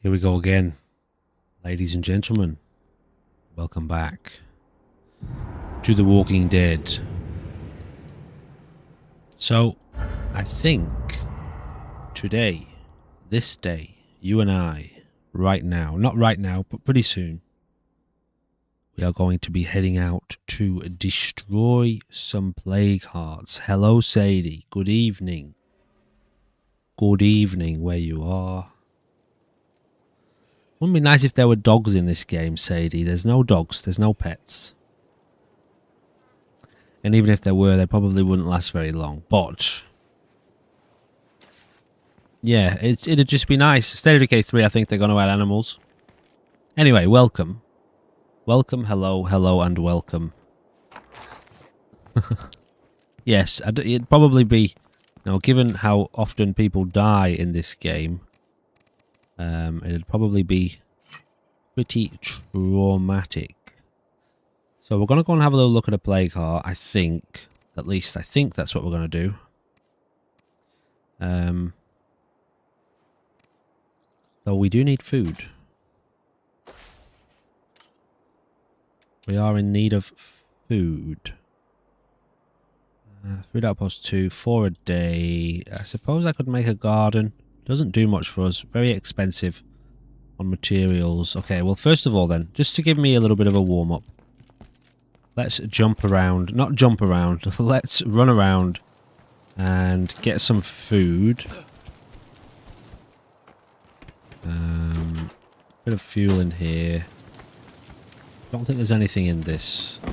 Here we go again, ladies and gentlemen. Welcome back to The Walking Dead. So, I think today, this day, you and I, right now, not right now, but pretty soon, we are going to be heading out to destroy some plague hearts. Hello, Sadie. Good evening. Good evening, where you are. Wouldn't it be nice if there were dogs in this game, Sadie? There's no dogs. There's no pets. And even if there were, they probably wouldn't last very long. But yeah, it'd just be nice. State of Decay 3, I think they're going to add animals. Anyway, welcome. Welcome, hello, hello, and welcome. Yes, it'd probably be, given how often people die in this game, it'd probably be pretty traumatic. So we're going to go and have a little look at a plague heart, I think. At least I think that's what we're going to do. So we do need food. We are in need of food. Food outpost 2, 4 a day. I suppose I could make a garden. Doesn't do much for us. Very expensive on materials. Okay, well, first of all then, just to give me a little bit of a warm-up, let's jump around. Not jump around. Let's run around and get some food. Bit of fuel in here. Don't think there's anything in this. So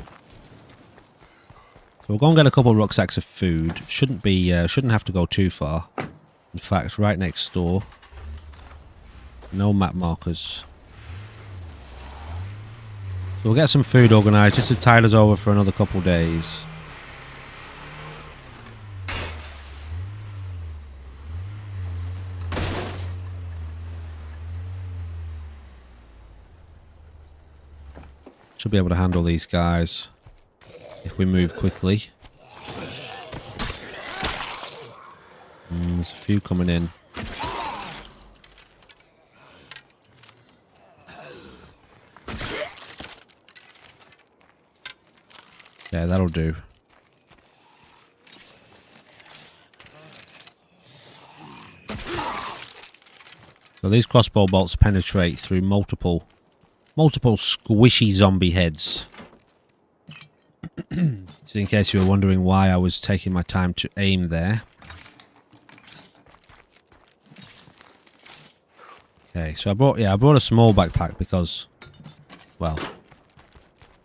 we'll go and get a couple of rucksacks of food. Shouldn't have to go too far. In fact, right next door. No map markers. So we'll get some food organised just to tide us over for another couple of days. Should be able to handle these guys if we move quickly. There's a few coming in. Yeah, that'll do. So these crossbow bolts penetrate through multiple squishy zombie heads. Just in case you were wondering why I was taking my time to aim there. Okay, so I brought a small backpack because, well,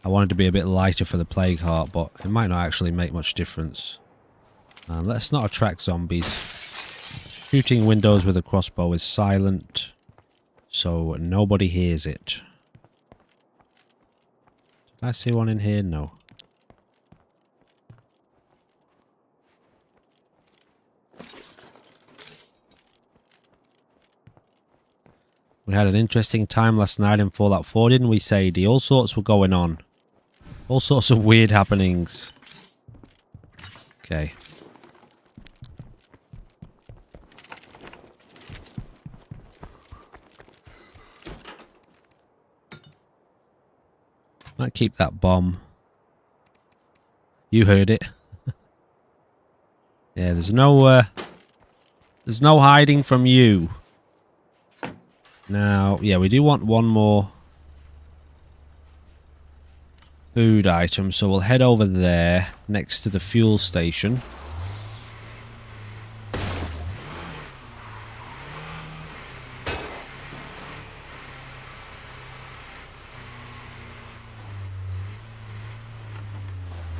I wanted to be a bit lighter for the plague heart, but it might not actually make much difference. Let's not attract zombies. Shooting windows with a crossbow is silent, so nobody hears it. Did I see one in here? No. We had an interesting time last night in Fallout 4, didn't we, Sadie? All sorts were going on. All sorts of weird happenings. Okay. Might keep that bomb. You heard it. Yeah, there's no hiding from you. Now, yeah, we do want one more food item, so we'll head over there next to the fuel station.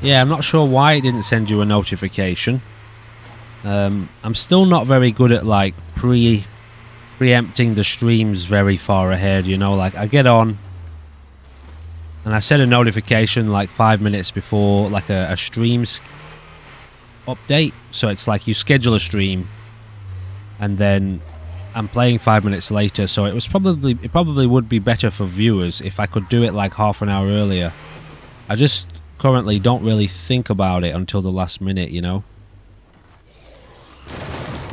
Yeah, I'm not sure why it didn't send you a notification. I'm still not very good at, like, preempting the streams very far ahead, like I get on and I set a notification like 5 minutes before, like a stream's update. So it's like you schedule a stream and then I'm playing 5 minutes later, so it probably would be better for viewers if I could do it like half an hour earlier. I just currently don't really think about it until the last minute,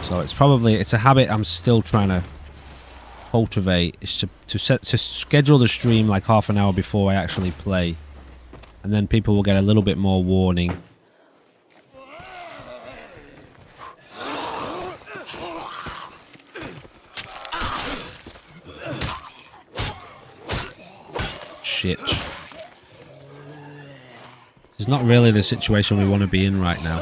So it's a habit I'm still trying to cultivate is to schedule the stream like half an hour before I actually play, and then people will get a little bit more warning. Shit. This is not really the situation we want to be in right now.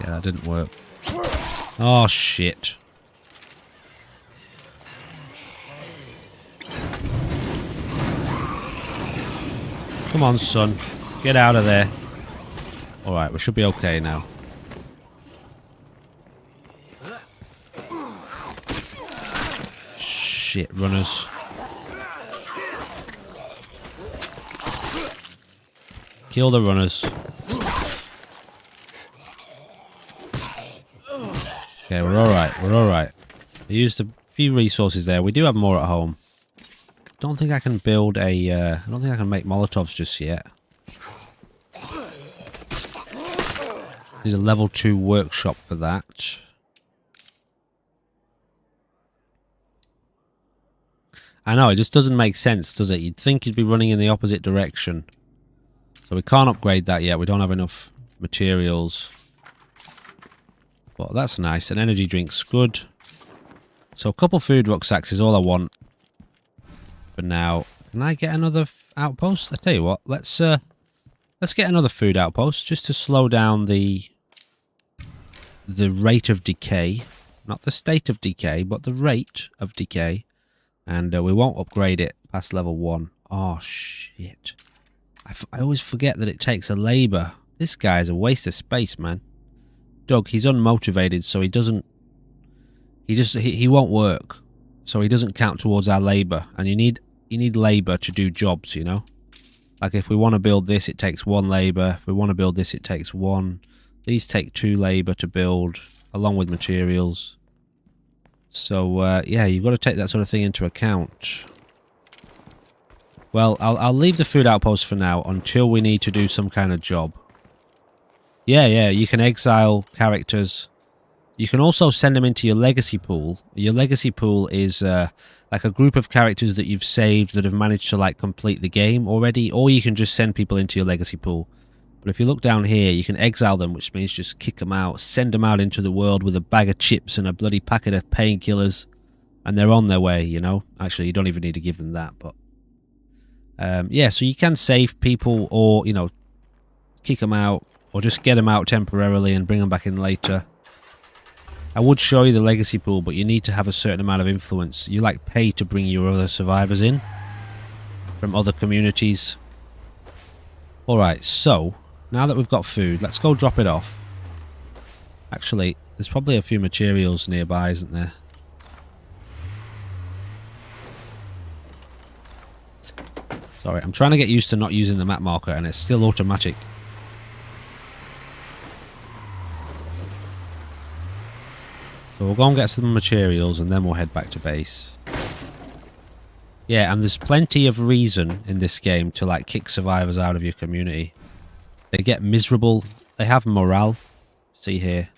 Yeah, that didn't work. Oh, shit. Come on, son. Get out of there. Alright, we should be okay now. Shit, runners. Kill the runners. Okay, we're alright. We're alright. I used a few resources there. We do have more at home. Don't think I can build a... I don't think I can make Molotovs just yet. Need a level 2 workshop for that. I know, it just doesn't make sense, does it? You'd think you'd be running in the opposite direction. So we can't upgrade that yet. We don't have enough materials. But that's nice. An energy drink's good. So a couple food rucksacks is all I want for now. Can I get another outpost? I tell you what, let's get another food outpost just to slow down the rate of decay. Not the state of decay, but the rate of decay. And we won't upgrade it past level 1. Oh, shit. I always forget that it takes a labour. This guy's a waste of space, man. Doug, he's unmotivated, so he doesn't... He won't work. So he doesn't count towards our labour. And you need labour to do jobs, you know? Like if we want to build this, it takes 1 labour. If we want to build this, it takes 1. These take 2 labour to build, along with materials. So, yeah, you've got to take that sort of thing into account. Well, I'll leave the food outpost for now until we need to do some kind of job. Yeah, you can exile characters. You can also send them into your legacy pool. Your legacy pool is like a group of characters that you've saved that have managed to like complete the game already, or you can just send people into your legacy pool. But if you look down here, you can exile them, which means just kick them out, send them out into the world with a bag of chips and a bloody packet of painkillers, and they're on their way, you know? Actually, you don't even need to give them that, but... yeah, so you can save people or, you know, kick them out, or just get them out temporarily and bring them back in later. I would show you the legacy pool, but you need to have a certain amount of influence. You, like, pay to bring your other survivors in from other communities. Alright, so... now that we've got food, let's go drop it off. Actually, there's probably a few materials nearby, isn't there? Sorry, I'm trying to get used to not using the map marker, and it's still automatic. So we'll go and get some materials, and then we'll head back to base. Yeah, and there's plenty of reason in this game to, like, kick survivors out of your community. They get miserable. They have morale. See here.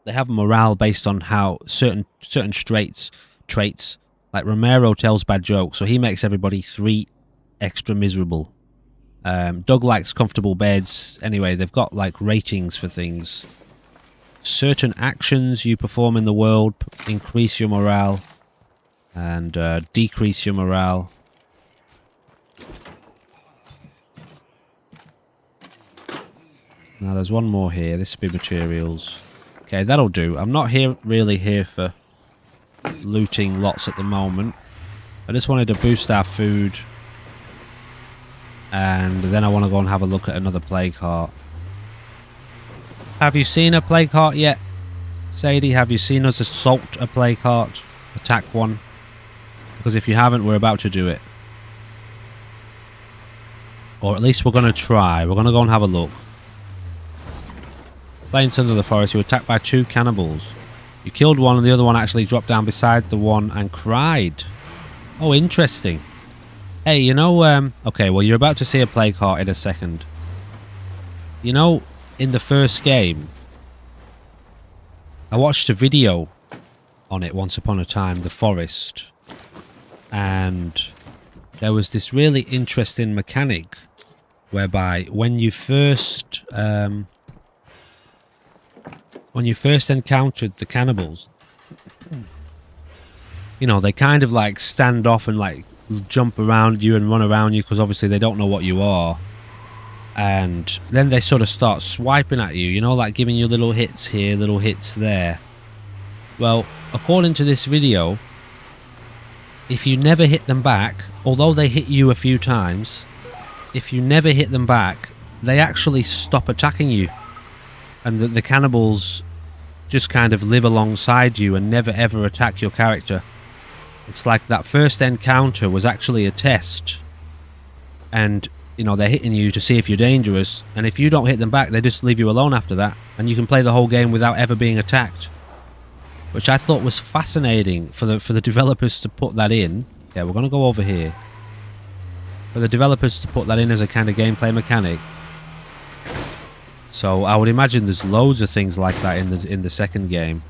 They have morale based on how certain traits. Like Romero tells bad jokes, so he makes everybody 3 extra miserable. Doug likes comfortable beds. Anyway, they've got like ratings for things. Certain actions you perform in the world increase your morale and decrease your morale. Now there's one more here. This will be materials. Okay, that'll do. I'm not really here for looting lots at the moment. I just wanted to boost our food. And then I want to go and have a look at another plague heart. Have you seen a plague heart yet? Sadie, have you seen us assault a plague heart? Attack one? Because if you haven't, we're about to do it. Or at least we're going to try. We're going to go and have a look. Plain Sons of the Forest, you were attacked by 2 cannibals. You killed one and the other one actually dropped down beside the one and cried. Oh, interesting. Hey, you know, okay, well, you're about to see a plague heart in a second. You know, in the first game, I watched a video on it once upon a time, The Forest. And there was this really interesting mechanic whereby when you first encountered the cannibals, you know, they kind of like stand off and like jump around you and run around you because obviously they don't know what you are. And then they sort of start swiping at you, you know, like giving you little hits here, little hits there. Well, according to this video, if you never hit them back, although they hit you a few times, if you never hit them back, they actually stop attacking you. And the cannibals just kind of live alongside you and never ever attack your character. It's like that first encounter was actually a test. And, you know, they're hitting you to see if you're dangerous. And if you don't hit them back, they just leave you alone after that. And you can play the whole game without ever being attacked. Which I thought was fascinating for the developers to put that in. Yeah, we're going to go over here. For the developers to put that in as a kind of gameplay mechanic. So I would imagine there's loads of things like that in the second game.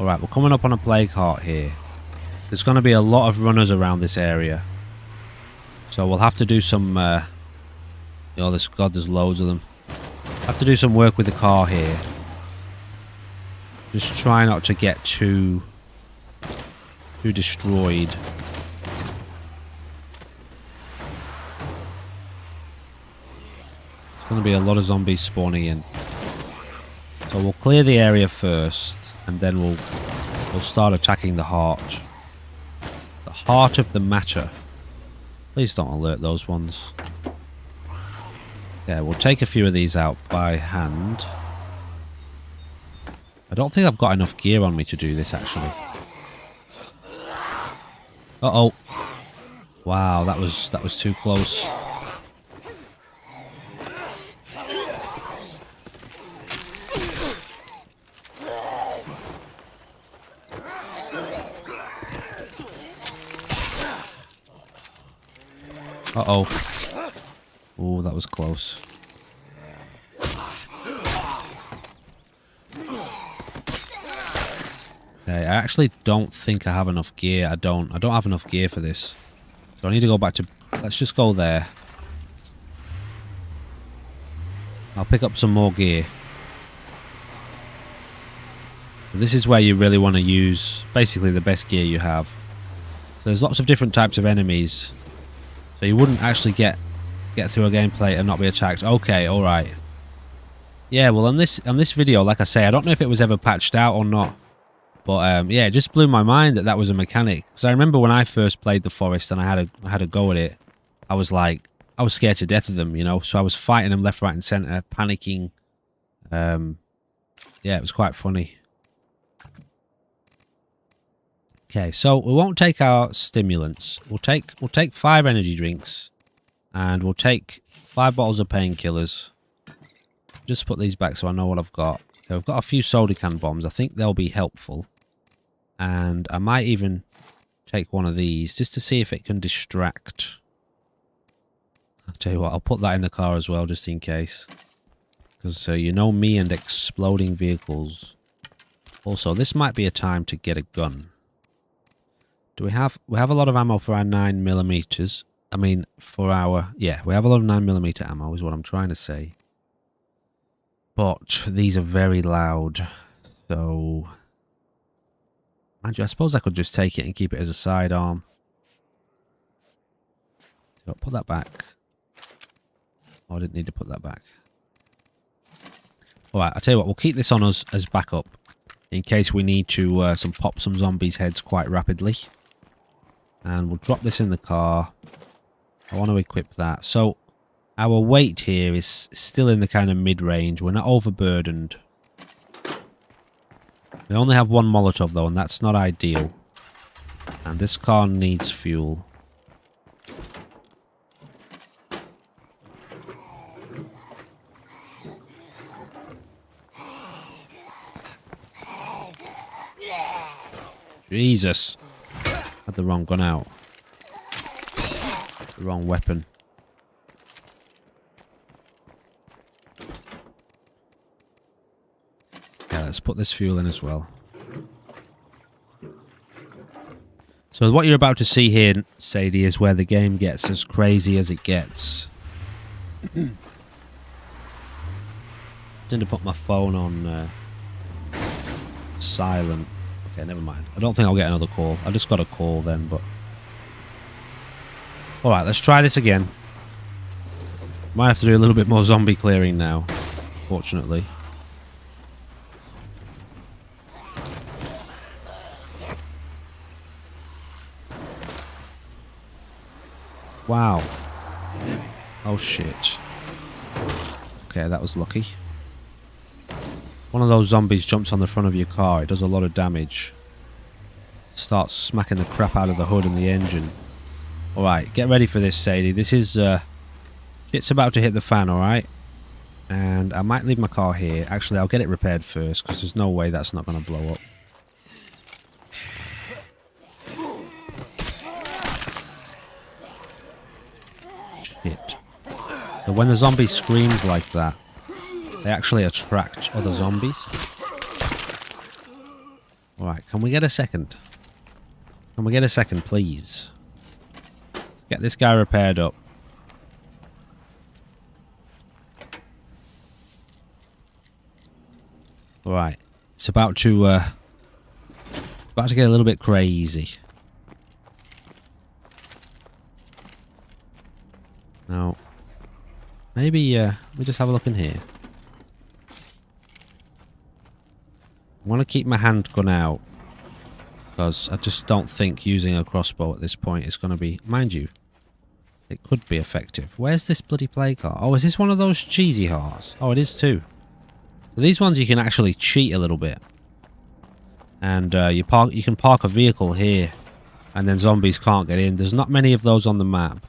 Alright, we're coming up on a plague heart here. There's going to be a lot of runners around this area. So we'll have to do some... oh, there's loads of them. Have to do some work with the car here. Just try not to get too destroyed. There's going to be a lot of zombies spawning in. So we'll clear the area first, and then we'll start attacking the heart. The heart of the matter. Please don't alert those ones. Yeah, we'll take a few of these out by hand. I don't think I've got enough gear on me to do this, actually. Uh-oh. Wow, that was too close. Uh-oh. Oh, that was close. Okay, I actually don't think I have enough gear. I don't have enough gear for this. So I need to go back to... Let's just go there. I'll pick up some more gear. This is where you really want to use basically the best gear you have. There's lots of different types of enemies. So you wouldn't actually get through a gameplay and not be attacked. Okay, alright. Yeah, well on this video, like I say, I don't know if it was ever patched out or not. But yeah, it just blew my mind that was a mechanic. Because I remember when I first played The Forest and I had a go at it, I was scared to death of them, you know. So I was fighting them left, right and centre, panicking. Yeah, it was quite funny. Okay, so we won't take our stimulants. We'll take 5 energy drinks, and we'll take 5 bottles of painkillers. Just put these back so I know what I've got. Okay, I've got a few soda can bombs. I think they'll be helpful, and I might even take one of these just to see if it can distract. I'll tell you what, I'll put that in the car as well just in case, because you know me and exploding vehicles. Also, this might be a time to get a gun. Do we have a lot of ammo for our 9mm? I mean, for our... Yeah, we have a lot of 9mm ammo is what I'm trying to say. But these are very loud. So... Mind you, I suppose I could just take it and keep it as a sidearm. So put that back. Oh, I didn't need to put that back. Alright, I'll tell you what, we'll keep this on us as backup. In case we need to pop some zombies' heads quite rapidly. And we'll drop this in the car. I want to equip that. So, our weight here is still in the kind of mid-range. We're not overburdened. We only have 1 Molotov though, and that's not ideal. And this car needs fuel. Jesus. Had the wrong gun out. The wrong weapon. Yeah, let's put this fuel in as well. So what you're about to see here, Sadie, is where the game gets as crazy as it gets. I need to put my phone on silent. Okay, never mind. I don't think I'll get another call. I just got a call then, but... Alright, let's try this again. Might have to do a little bit more zombie clearing now, fortunately. Wow. Oh shit. Okay, that was lucky. One of those zombies jumps on the front of your car. It does a lot of damage. Starts smacking the crap out of the hood and the engine. Alright, get ready for this, Sadie. This is, it's about to hit the fan, alright? And I might leave my car here. Actually, I'll get it repaired first, because there's no way that's not going to blow up. Shit. So when the zombie screams like that, they actually attract other zombies. Alright, can we get a second? Can we get a second, please? Get this guy repaired up. Alright, it's about to get a little bit crazy. Now, maybe we just have a look in here. I want to keep my handgun out, because I just don't think using a crossbow at this point is going to be... Mind you, it could be effective. Where's this bloody play car? Oh, is this one of those cheesy hearts? Oh, it is too. So these ones you can actually cheat a little bit. And you can park a vehicle here, and then zombies can't get in. There's not many of those on the map,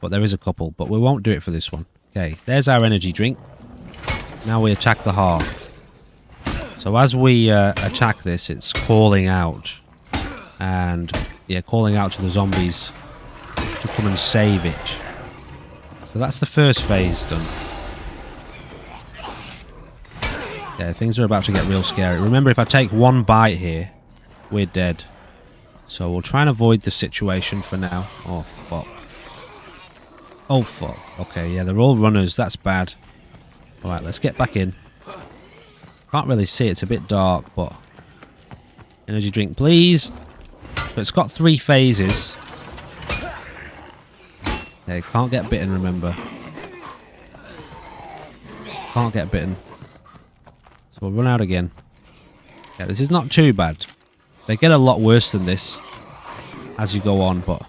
but there is a couple. But we won't do it for this one. Okay, there's our energy drink. Now we attack the heart. So as we attack this, it's calling out. And, yeah, calling out to the zombies to come and save it. So that's the first phase done. Okay, things are about to get real scary. Remember, if I take one bite here, we're dead. So we'll try and avoid the situation for now. Oh, fuck. Oh, fuck. Okay, yeah, they're all runners. That's bad. Alright, let's get back in. Can't really see. It's a bit dark, but... Energy drink, please. So it's got 3 phases. Okay, can't get bitten, remember. Can't get bitten. So we'll run out again. Yeah, this is not too bad. They get a lot worse than this as you go on, but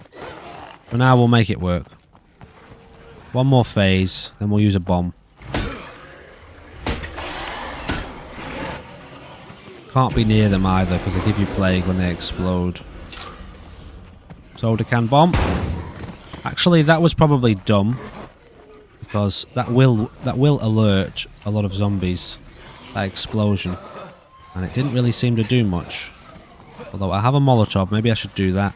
for now we'll make it work. One more phase, then we'll use a bomb. Can't be near them either, because they give you plague when they explode. Soda can bomb. Actually, that was probably dumb, because that will alert a lot of zombies. That explosion, and it didn't really seem to do much. Although I have a Molotov, maybe I should do that.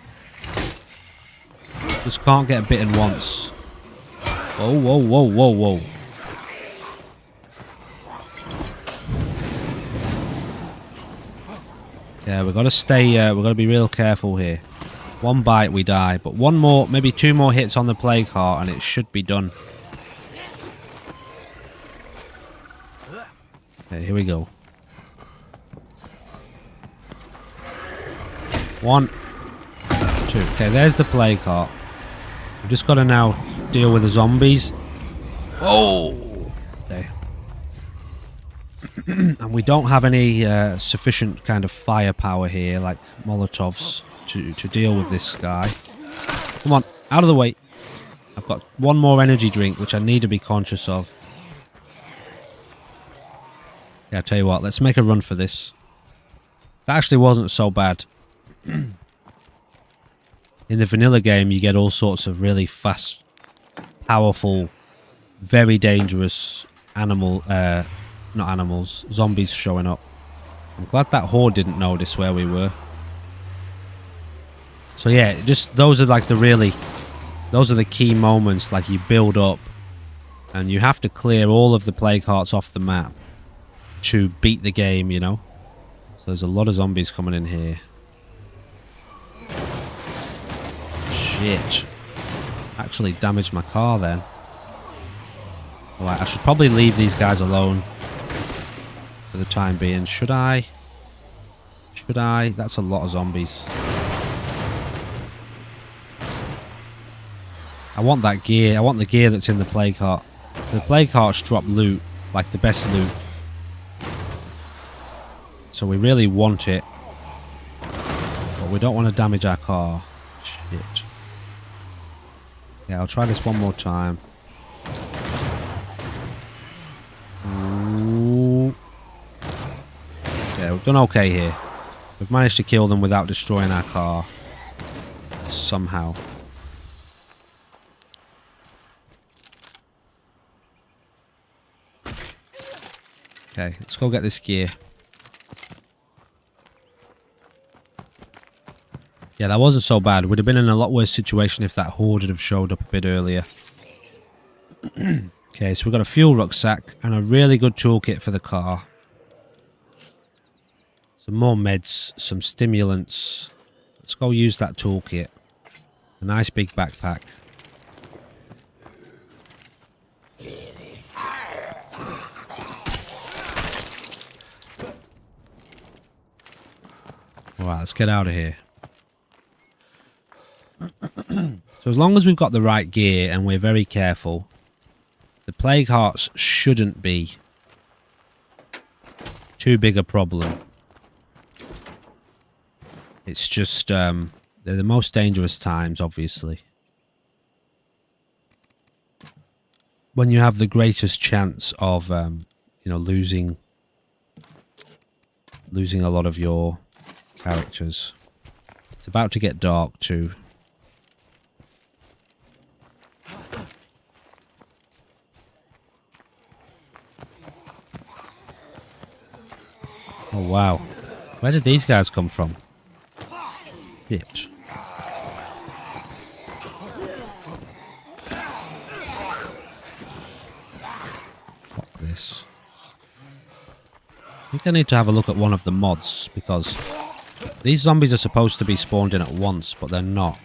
Just can't get bitten once. Whoa, whoa, whoa, whoa, whoa. Yeah, we've got to stay, we've got to be real careful here. One bite, we die, but one more, maybe 2 more hits on the plague heart, and it should be done. Okay, here we go. 1, 2. Okay, there's the plague heart. We've just got to now deal with the zombies. Oh! Okay. And we don't have any sufficient kind of firepower here, like Molotovs, to deal with this guy. Come on, out of the way. I've got 1 more energy drink, which I need to be conscious of. Yeah, I'll tell you what, let's make a run for this. That actually wasn't so bad. In the vanilla game, you get all sorts of really fast, powerful, very dangerous zombies showing up. I'm glad that horde didn't notice where we were. So yeah, just those are like those are the key moments. Like you build up, and you have to clear all of the plague hearts off the map to beat the game, you know. So there's a lot of zombies coming in here. Shit. Actually damaged my car then. Alright, I should probably leave these guys alone for the time being. Should I? Should I? That's a lot of zombies. I want that gear. I want the gear that's in the plague heart. The plague hearts drop loot, like the best loot. So we really want it. But we don't want to damage our car. Shit. Yeah, I'll try this one more time. Ooh. Yeah, we've done okay here. We've managed to kill them without destroying our car. Somehow. Okay, let's go get this gear. Yeah, that wasn't so bad. We'd have been in a lot worse situation if that horde had have showed up a bit earlier. Okay, so we've got a fuel rucksack and a really good toolkit for the car. Some more meds, some stimulants. Let's go use that toolkit. A nice big backpack. Alright, let's get out of here. So as long as we've got the right gear and we're very careful, the plague hearts shouldn't be too big a problem. It's just, they're the most dangerous times, obviously. When you have the greatest chance of, you know, losing a lot of your characters. It's about to get dark too. Oh wow. Where did these guys come from? Shit. Fuck this. I think I need to have a look at one of the mods, because these zombies are supposed to be spawned in at once, but they're not.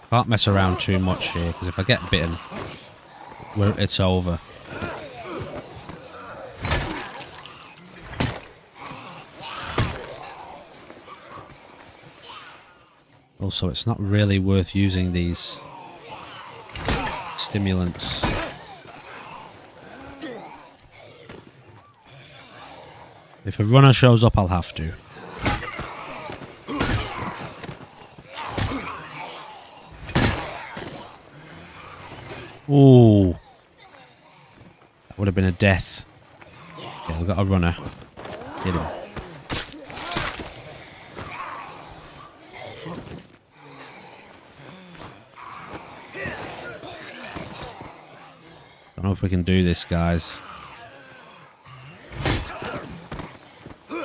Can't mess around too much here, because if I get bitten, it's over. Also, it's not really worth using these stimulants. If a runner shows up, I'll have to. Ooh. That would have been a death. Okay, we've got a runner. Get him. Don't know if we can do this, guys. I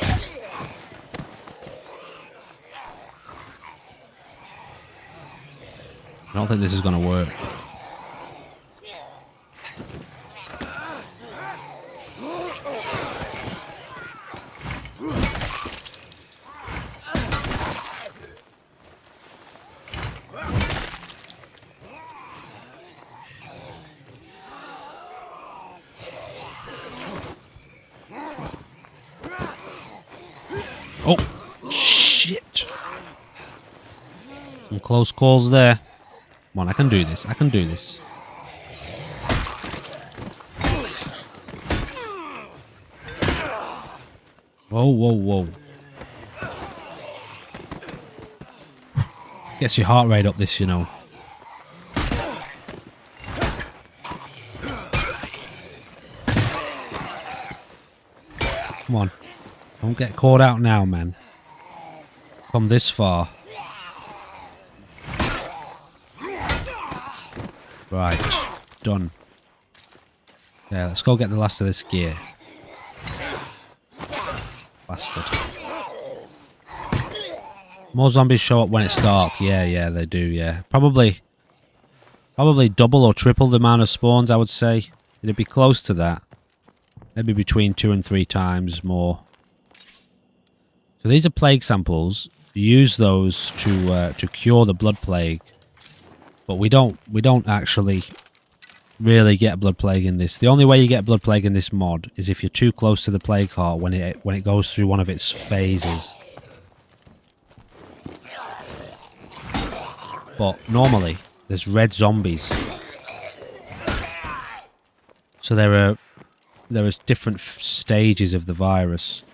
don't think this is going to work. Oh, shit. Some close calls there. Come on, I can do this. I can do this. Whoa, whoa, whoa. Gets your heart rate up this, you know. Come on. Don't get caught out now, man. Come this far. Right. Done. Yeah, let's go get the last of this gear. Bastard. More zombies show up when it's dark. Yeah, they do, yeah. Probably double or triple the amount of spawns, I would say. It'd be close to that. Maybe between 2 and 3 times more. So these are plague samples. You use those to cure the blood plague. But we don't actually really get blood plague in this. The only way you get blood plague in this mod is if you're too close to the plague heart when it goes through one of its phases. But normally there's red zombies. So there are different stages of the virus.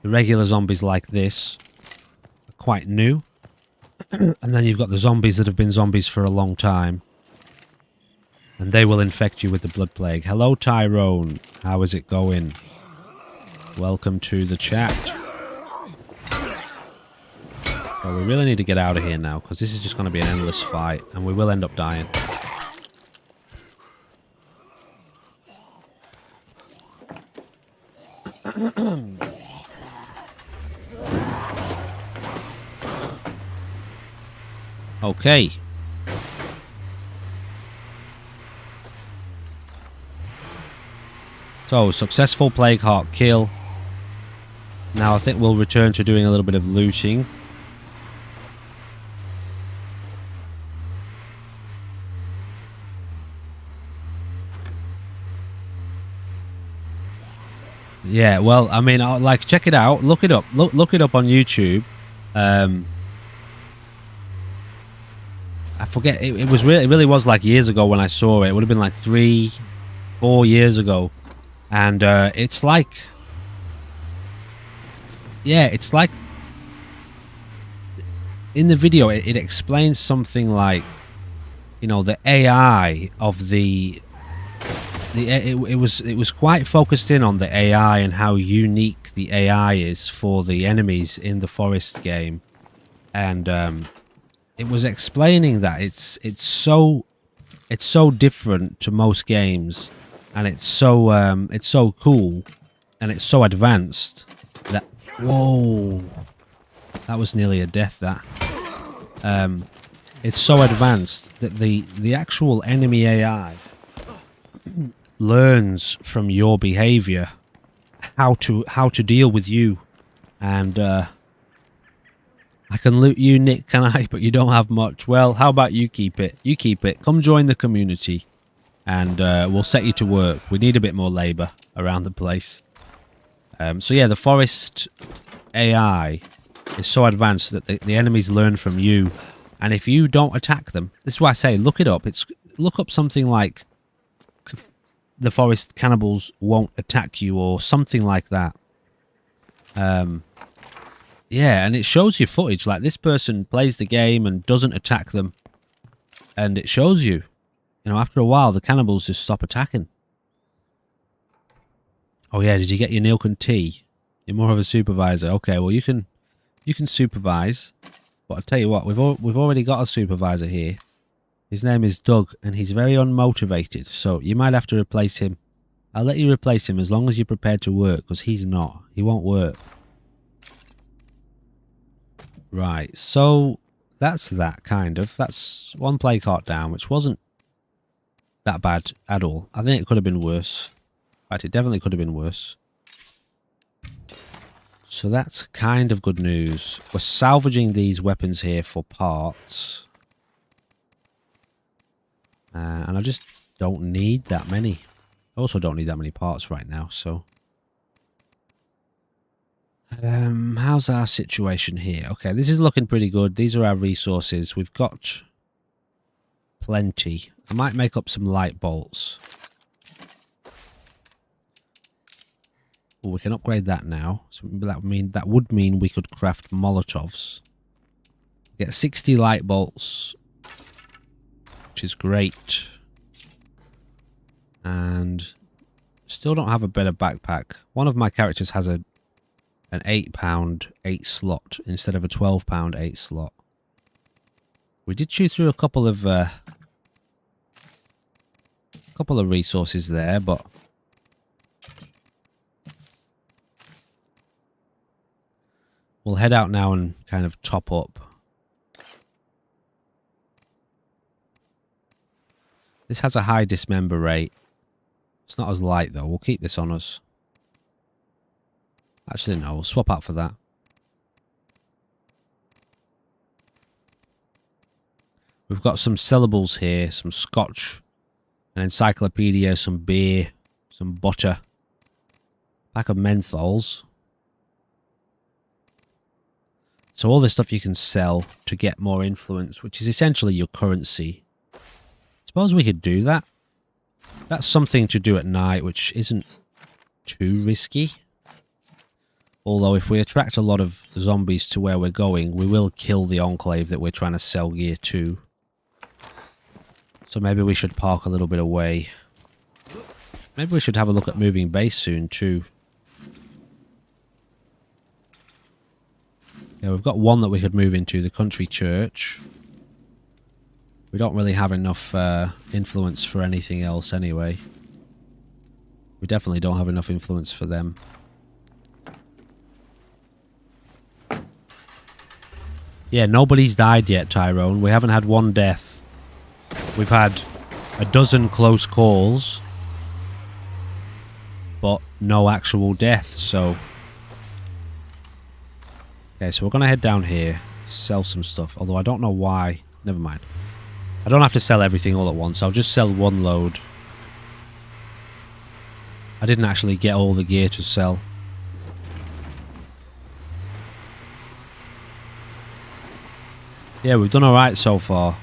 The regular zombies like this are quite new. And then you've got the zombies that have been zombies for a long time. And they will infect you with the blood plague. Hello, Tyrone. How is it going? Welcome to the chat. So we really need to get out of here now, because this is just going to be an endless fight. And we will end up dying. Okay. So, successful Plague Heart kill. Now I think we'll return to doing a little bit of looting. Yeah, well, I mean, like, check it out. Look it up. Look it up on YouTube. I forget. It really was like years ago when I saw it. It would have been like 3-4 years ago. And it's like, yeah, it's like in the video it explains something like, you know, the AI of it was quite focused in on the AI and how unique the AI is for the enemies in the forest game. And it was explaining that it's so different to most games. And it's so cool, and it's so advanced that, whoa, that was nearly a death. That it's so advanced that the actual enemy AI learns from your behavior how to deal with you. And I can loot you, Nick, can I? But you don't have much. Well, how about you keep it? You keep it. Come join the community. And we'll set you to work. We need a bit more labour around the place. So yeah, the forest AI is so advanced that the enemies learn from you. And if you don't attack them, this is why I say look it up. Look up something like the forest cannibals won't attack you or something like that. Yeah, and it shows you footage. Like, this person plays the game and doesn't attack them. And it shows you. You know, after a while, the cannibals just stop attacking. Oh yeah, did you get your Nilken tea? You're more of a supervisor. Okay, well you can supervise. But I'll tell you what, we've already got a supervisor here. His name is Doug, and he's very unmotivated. So you might have to replace him. I'll let you replace him as long as you're prepared to work, because he's not. He won't work. Right, so that's that kind of. That's one plague heart down, which wasn't that bad at all. I think it could have been worse. In fact, it definitely could have been worse. So that's kind of good news. We're salvaging these weapons here for parts. And I just don't need that many. I also don't need that many parts right now, so... how's our situation here? Okay, this is looking pretty good. These are our resources. We've got plenty. I might make up some light bolts. Well, we can upgrade that now. So that would mean we could craft Molotovs. Get 60 light bolts, which is great. And still don't have a better backpack. One of my characters has an 8-pound 8 slot instead of a 12-pound 8 slot. We did chew through a couple of couple of resources there, but we'll head out now and kind of top up. This has a high dismember rate. It's not as light though. We'll keep this on us. Actually, no. We'll swap out for that. We've got some sellables here. Some scotch. An encyclopedia. Some beer. Some butter. Pack of menthols. So all this stuff you can sell to get more influence, which is essentially your currency. Suppose we could do that. That's something to do at night, which isn't too risky. Although if we attract a lot of zombies to where we're going, we will kill the enclave that we're trying to sell gear to. So maybe we should park a little bit away. Maybe we should have a look at moving base soon too. Yeah, we've got one that we could move into, the country church. We don't really have enough influence for anything else anyway. We definitely don't have enough influence for them. Yeah, nobody's died yet, Tyrone. We haven't had one death. We've had a dozen close calls, but no actual death, so... Okay, so we're going to head down here, sell some stuff, although I don't know why. Never mind. I don't have to sell everything all at once. I'll just sell one load. I didn't actually get all the gear to sell. Yeah, we've done alright so far.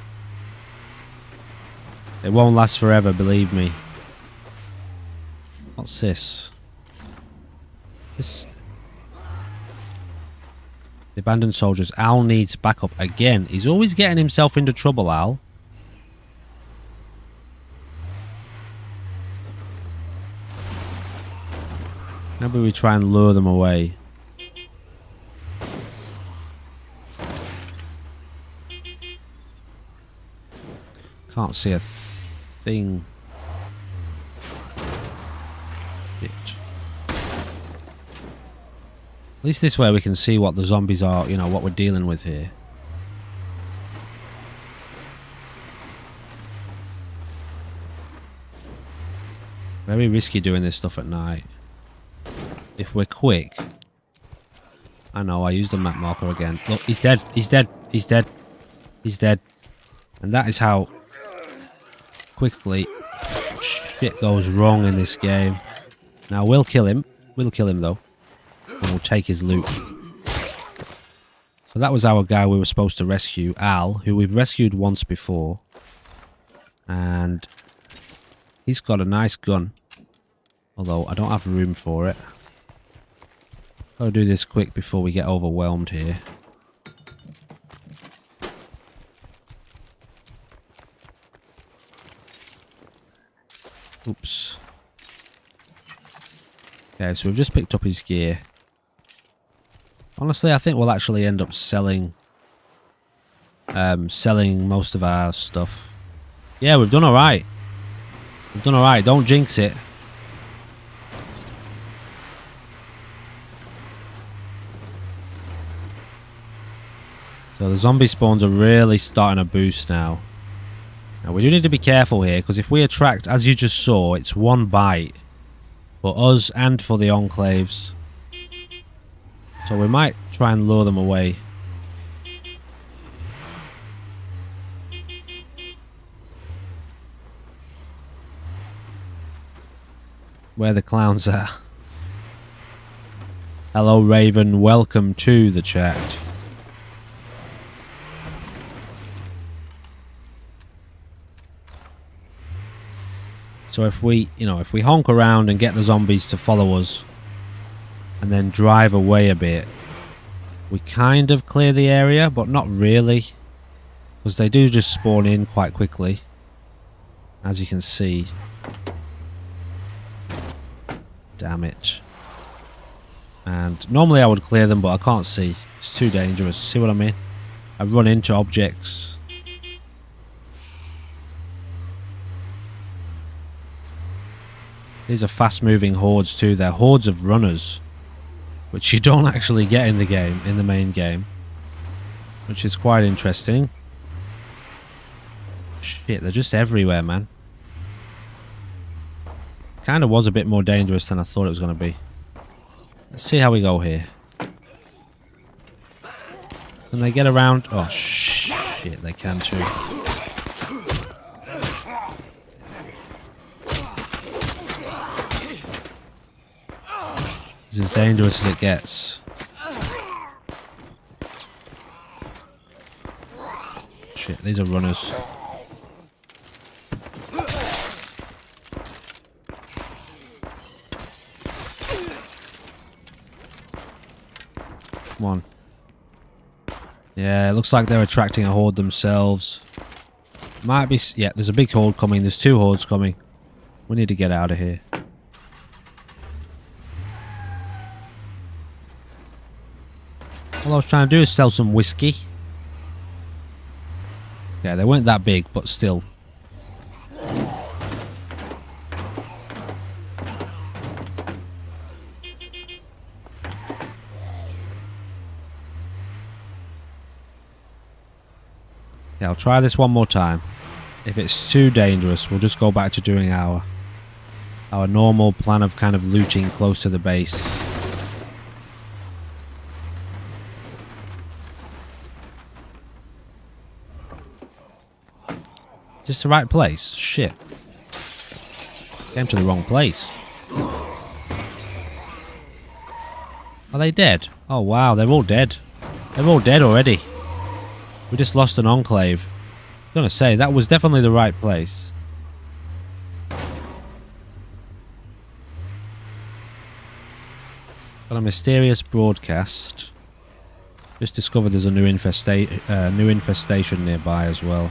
It won't last forever, believe me. What's this? This... The abandoned soldiers. Al needs backup again. He's always getting himself into trouble, Al. Maybe we try and lure them away. Can't see a thing. Bitch. At least this way we can see what the zombies are, you know, what we're dealing with here. Very risky doing this stuff at night. If we're quick... I know, I used the map marker again. Look, he's dead. He's dead. He's dead. He's dead. And that is how quickly shit goes wrong in this game. Now, we'll kill him. We'll kill him, though. And we'll take his loot. So that was our guy we were supposed to rescue, Al, who we've rescued once before. And he's got a nice gun. Although, I don't have room for it. Gotta do this quick before we get overwhelmed here. Oops. Okay, so we've just picked up his gear. Honestly, I think we'll actually end up selling most of our stuff. Yeah, we've done alright. We've done alright. Don't jinx it. So the zombie spawns are really starting to boost now. Now we do need to be careful here, because if we attract, as you just saw, it's one bite. For us and for the enclaves. So we might try and lure them away. Where the clowns are. Hello Raven, welcome to the chat. So if we, if we honk around and get the zombies to follow us and then drive away a bit, we kind of clear the area, but not really, because they do just spawn in quite quickly, as you can see. Damn it. And normally I would clear them, but I can't see. It's too dangerous. See what I mean? I run into objects. These are fast-moving hordes too. They're hordes of runners, which you don't actually get in the game, in the main game, which is quite interesting. Shit, they're just everywhere, man. Kind of was a bit more dangerous than I thought it was going to be. Let's see how we go here. Can they get around? Oh, shit, they can too. This is as dangerous as it gets. Shit, these are runners. Come on. Yeah, it looks like they're attracting a horde themselves. Might be... Yeah, there's a big horde coming. There's 2 hordes coming. We need to get out of here. All I was trying to do is sell some whiskey. Yeah, they weren't that big, but still. Yeah, I'll try this one more time. If it's too dangerous, we'll just go back to doing our normal plan of kind of looting close to the base. Is this the right place? Shit. Came to the wrong place. Are they dead? Oh wow, they're all dead. They're all dead already. We just lost an enclave. I'm gonna say, that was definitely the right place. Got a mysterious broadcast. Just discovered there's a new infestation nearby as well.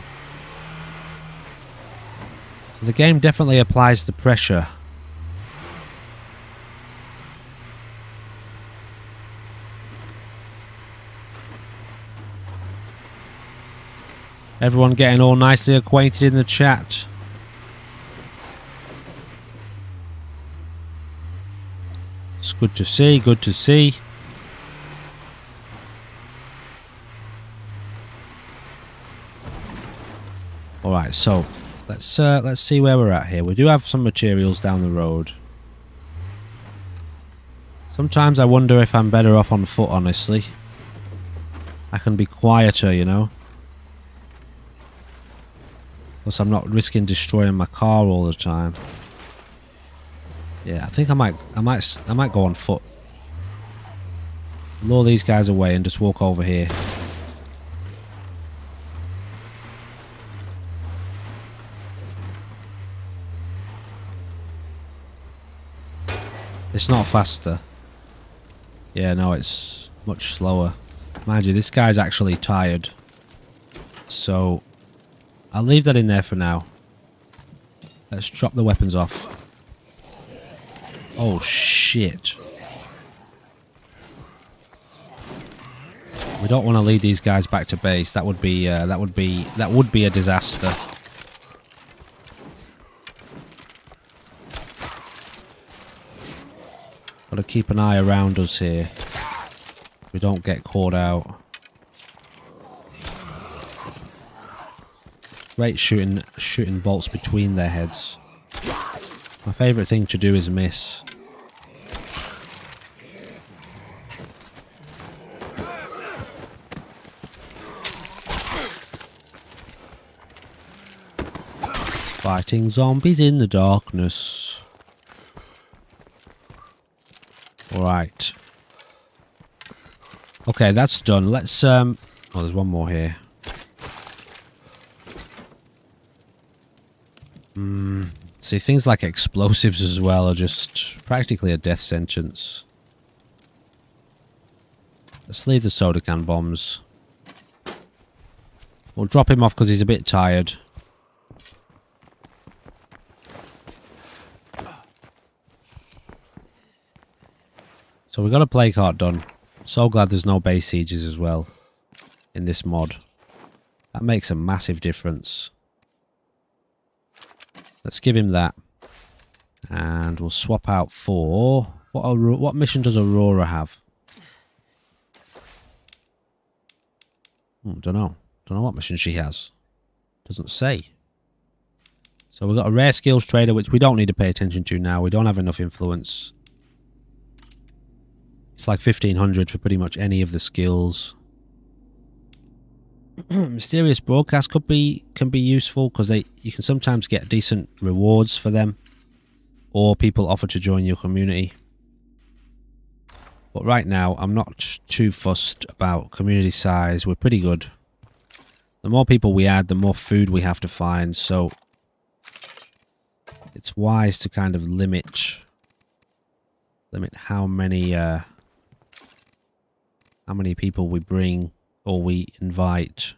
So the game definitely applies the pressure. Everyone getting all nicely acquainted in the chat. It's good to see, good to see. Alright, so let's see where we're at here. We do have some materials down the road. Sometimes I wonder if I'm better off on foot, honestly. I can be quieter, you know. Plus I'm not risking destroying my car all the time. Yeah, I think I might go on foot. Lure these guys away and just walk over here. It's not faster. Yeah, no, it's much slower. Mind you, this guy's actually tired. So I'll leave that in there for now. Let's drop the weapons off. Oh shit. We don't want to lead these guys back to base. That would be a disaster. Got to keep an eye around us here. We don't get caught out. Great shooting bolts between their heads. My favourite thing to do is miss. Fighting zombies in the darkness. Alright. Okay, that's done. Let's oh, there's one more here. See, things like explosives as well are just practically a death sentence. Let's leave the soda can bombs. We'll drop him off because he's a bit tired. So we got a plague heart done. So glad there's no base sieges as well in this mod. That makes a massive difference. Let's give him that. And we'll swap out for... What mission does Aurora have? Don't know. Don't know what mission she has. Doesn't say. So we've got a rare skills trader, which we don't need to pay attention to now. We don't have enough influence. It's like 1500 for pretty much any of the skills. Mysterious broadcast can be useful because you can sometimes get decent rewards for them, or people offer to join your community. But right now, I'm not too fussed about community size. We're pretty good. The more people we add, the more food we have to find. So it's wise to kind of limit how many people we bring or we invite.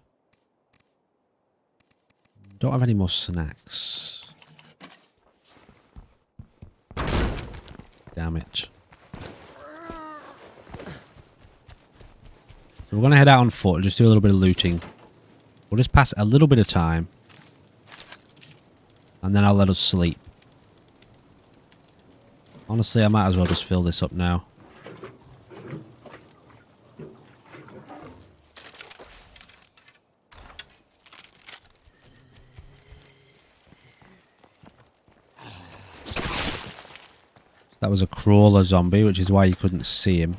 Don't have any more snacks. Damn it. So we're going to head out on foot and just do a little bit of looting. We'll just pass a little bit of time. And then I'll let us sleep. Honestly, I might as well just fill this up now. That was a crawler zombie, which is why you couldn't see him.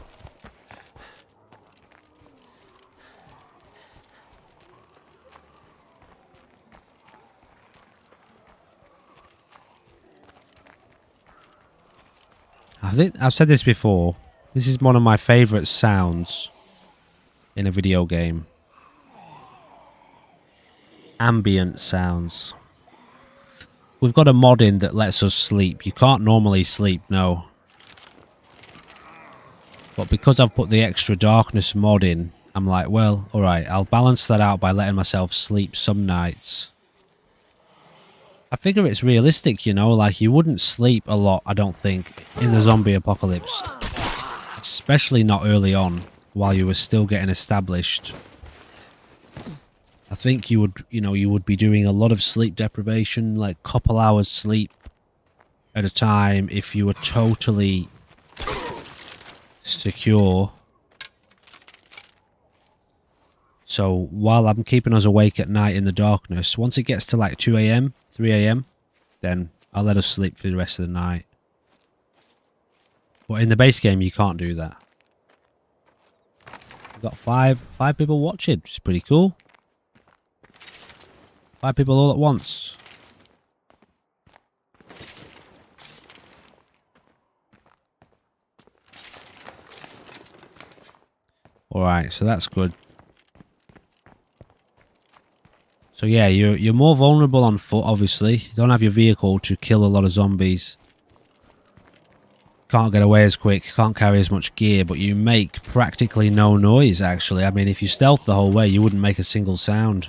I think I've said this before. This is one of my favourite sounds in a video game. Ambient sounds. We've got a mod in that lets us sleep. You can't normally sleep, no. But because I've put the extra darkness mod in, I'm like, well, alright, I'll balance that out by letting myself sleep some nights. I figure it's realistic, you know, like you wouldn't sleep a lot, I don't think, in the zombie apocalypse. Especially not early on, while you were still getting established. I think you would, you would be doing a lot of sleep deprivation, like a couple hours sleep at a time if you were totally secure. So while I'm keeping us awake at night in the darkness, once it gets to like 2 AM, 3 AM, then I'll let us sleep for the rest of the night. But in the base game, you can't do that. We've got five people watching, which is pretty cool. 5 people all at once. Alright, so that's good. So yeah, you're more vulnerable on foot, obviously. You don't have your vehicle to kill a lot of zombies. Can't get away as quick, can't carry as much gear, but you make practically no noise, actually. I mean, if you stealth the whole way, you wouldn't make a single sound.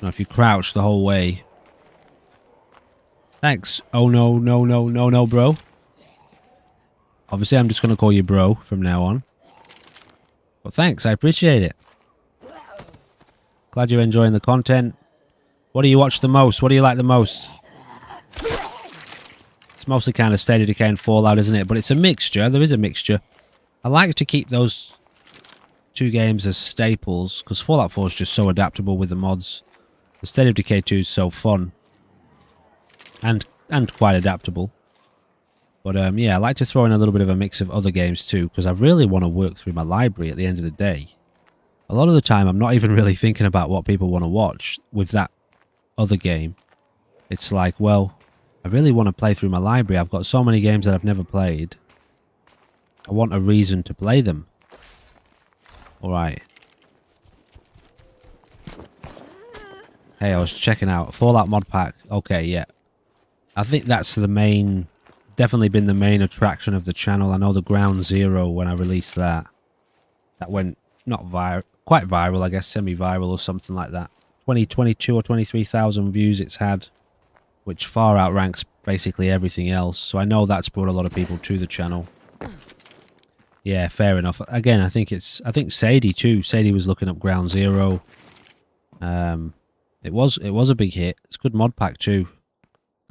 Now, if you crouch the whole way. Thanks. Oh, no, bro. Obviously, I'm just going to call you bro from now on. But thanks, I appreciate it. Glad you're enjoying the content. What do you watch the most? What do you like the most? It's mostly kind of State of Decay and Fallout, isn't it? But it's a mixture. There is a mixture. I like to keep those 2 games as staples, because Fallout 4 is just so adaptable with the mods. The State of Decay 2 is so fun. And quite adaptable. But yeah, I like to throw in a little bit of a mix of other games too, because I really want to work through my library at the end of the day. A lot of the time, I'm not even really thinking about what people want to watch with that other game. It's like, well, I really want to play through my library. I've got so many games that I've never played. I want a reason to play them. Alright. Hey, I was checking out Fallout mod pack. Okay, yeah. I think that's the main... Definitely been the main attraction of the channel. I know the Ground Zero, when I released that, that went not viral, quite viral, I guess, semi-viral or something like that. 22 or 23,000 views it's had, which far outranks basically everything else. So I know that's brought a lot of people to the channel. Yeah, fair enough. Again, I think Sadie too. Sadie was looking up Ground Zero. It was a big hit. It's a good mod pack too.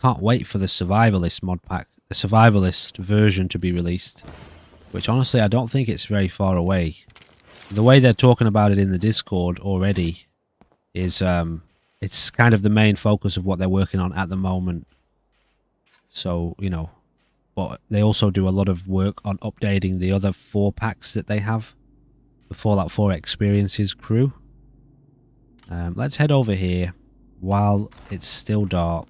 can't wait for the survivalist mod pack, the survivalist version to be released, which honestly I don't think it's very far away. The way they're talking about it in the Discord already is it's kind of the main focus of what they're working on at the moment. So, you know, but they also do a lot of work on updating the other 4 packs that they have. The Fallout 4 Experiences crew. Let's head over here while it's still dark.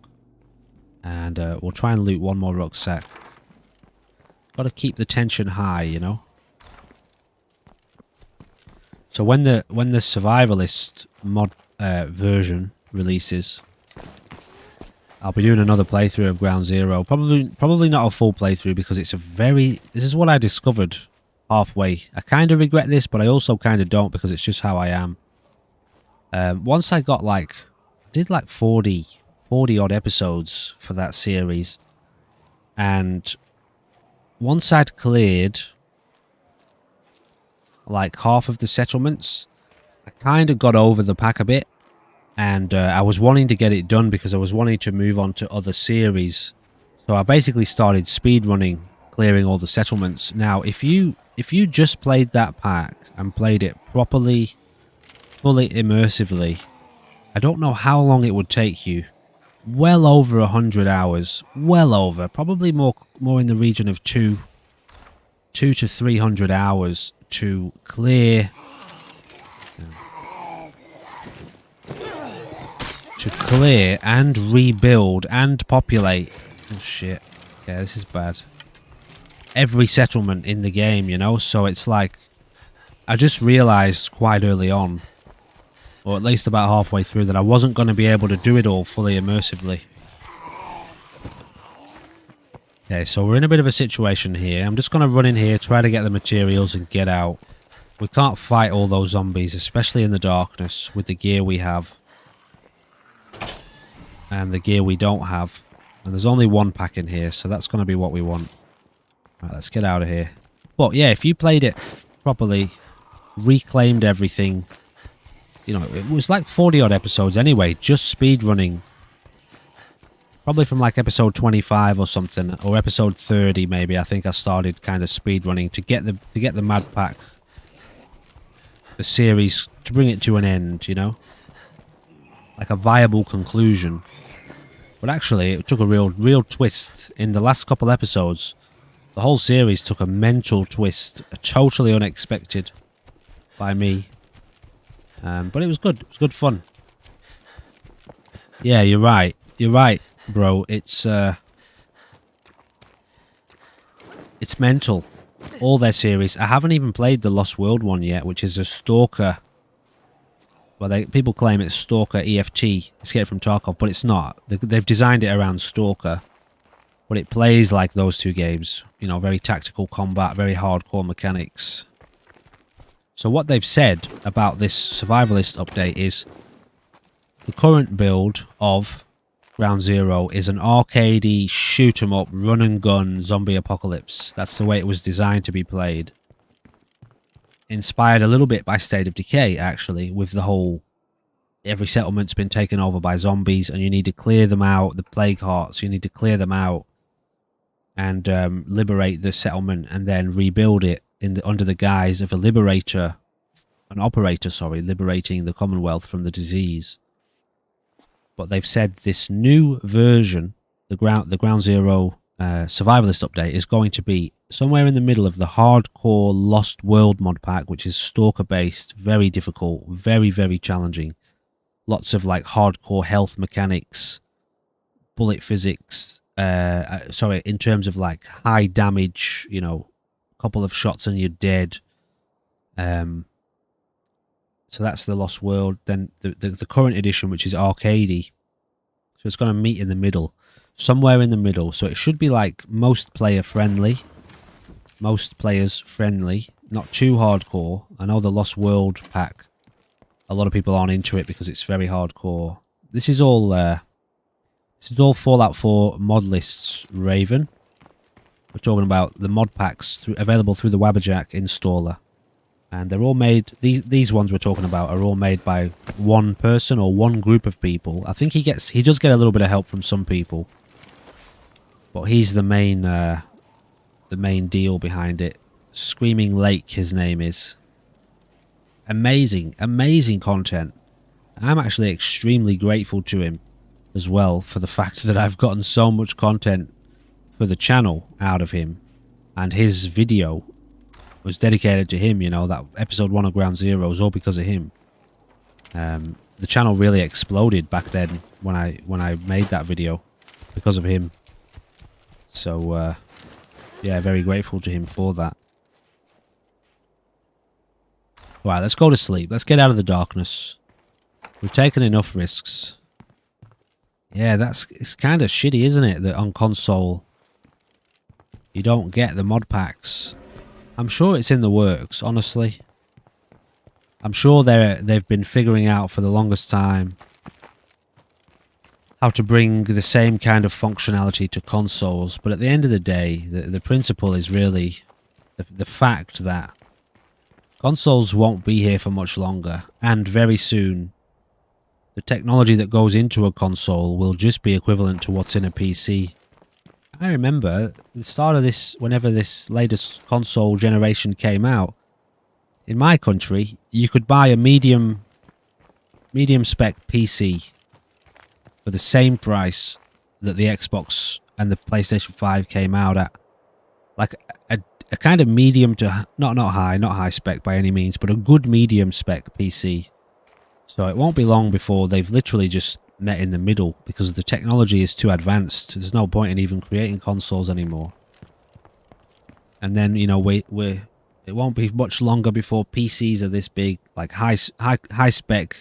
And we'll try and loot one more rucksack. Got to keep the tension high, you know. So when the survivalist mod version releases, I'll be doing another playthrough of Ground Zero. Probably not a full playthrough because it's a very... This is what I discovered halfway. I kind of regret this, but I also kind of don't because it's just how I am. Once I got like... I did like 40 odd episodes for that series. And once I'd cleared like half of the settlements, I kind of got over the pack a bit. And I was wanting to get it done because I was wanting to move on to other series. So I basically started speedrunning, clearing all the settlements. Now, if you just played that pack and played it properly, fully immersively, I don't know how long it would take you. Well over 100 hours. Well over. Probably more in the region of 2 to 300 hours to clear... To clear and rebuild and populate. Oh shit. Yeah, this is bad. Every settlement in the game, you know? So it's like... I just realised quite early on, or at least about halfway through, that I wasn't going to be able to do it all fully immersively. Okay, so we're in a bit of a situation here. I'm just going to run in here, try to get the materials and get out. We can't fight all those zombies, especially in the darkness, with the gear we have. And the gear we don't have. And there's only 1 pack in here, so that's going to be what we want. Right, let's get out of here. But yeah, if you played it properly, reclaimed everything, you know, it was like 40 odd episodes anyway, just speedrunning. Probably from like episode 25 or something, or episode 30 maybe. I think I started kind of speedrunning to get the Mad Pack, the series, to bring it to an end, you know? Like a viable conclusion. But actually, it took a real twist. In the last couple episodes, the whole series took a mental twist. Totally unexpected by me. But it was good. It was good fun. Yeah, you're right. You're right, bro. It's mental. All their series. I haven't even played the Lost World one yet, which is a Stalker... Well, people claim it's Stalker EFT, Escape from Tarkov, but it's not. They've designed it around Stalker, but it plays like those 2 games. You know, very tactical combat, very hardcore mechanics. So what they've said about this survivalist update is the current build of Ground Zero is an arcadey, shoot-'em-up, run-and-gun zombie apocalypse. That's the way it was designed to be played. Inspired a little bit by State of Decay, actually, with the whole... Every settlement's been taken over by zombies, and you need to clear them out, the plague hearts, you need to clear them out, and liberate the settlement, and then rebuild it under the guise of an operator, liberating the Commonwealth from the disease. But they've said this new version, the Ground Zero survivalist update, is going to be somewhere in the middle of the hardcore Lost World mod pack, which is Stalker based, very difficult, very, very challenging. Lots of like hardcore health mechanics, bullet physics, in terms of like high damage, you know, a couple of shots and you're dead. So that's the Lost World. Then the current edition, which is arcadey, so it's going to meet in the middle, somewhere in the middle. So it should be like most players friendly, not too hardcore. I know the Lost World pack, a lot of people aren't into it because it's very hardcore. This is all Fallout 4 mod lists, Raven. We're talking about the mod packs available through the Wabberjack installer. And they're all made, these ones we're talking about are all made by one person or one group of people. I think he does get a little bit of help from some people. But he's the main deal behind it. Screaming Lake, his name is. Amazing, amazing content. I'm actually extremely grateful to him as well for the fact that I've gotten so much content for the channel out of him. And his video was dedicated to him, you know, that episode 1 of Ground Zero was all because of him. The channel really exploded back then when I made that video because of him. So, yeah, very grateful to him for that. Right, let's go to sleep. Let's get out of the darkness. We've taken enough risks. Yeah, it's kind of shitty, isn't it, that on console you don't get the mod packs. I'm sure it's in the works, honestly. I'm sure they've been figuring out for the longest time how to bring the same kind of functionality to consoles, but at the end of the day, the principle is really the fact that consoles won't be here for much longer, and very soon the technology that goes into a console will just be equivalent to what's in a PC. I remember the start of this, whenever this latest console generation came out, in my country, you could buy a medium spec PC for the same price that the Xbox and the PlayStation 5 came out at. Like a kind of medium to, not high spec by any means, but a good medium spec PC. So it won't be long before they've literally just met in the middle, because the technology is too advanced. There's no point in even creating consoles anymore. And then, you know, it won't be much longer before PCs are this big, like high spec.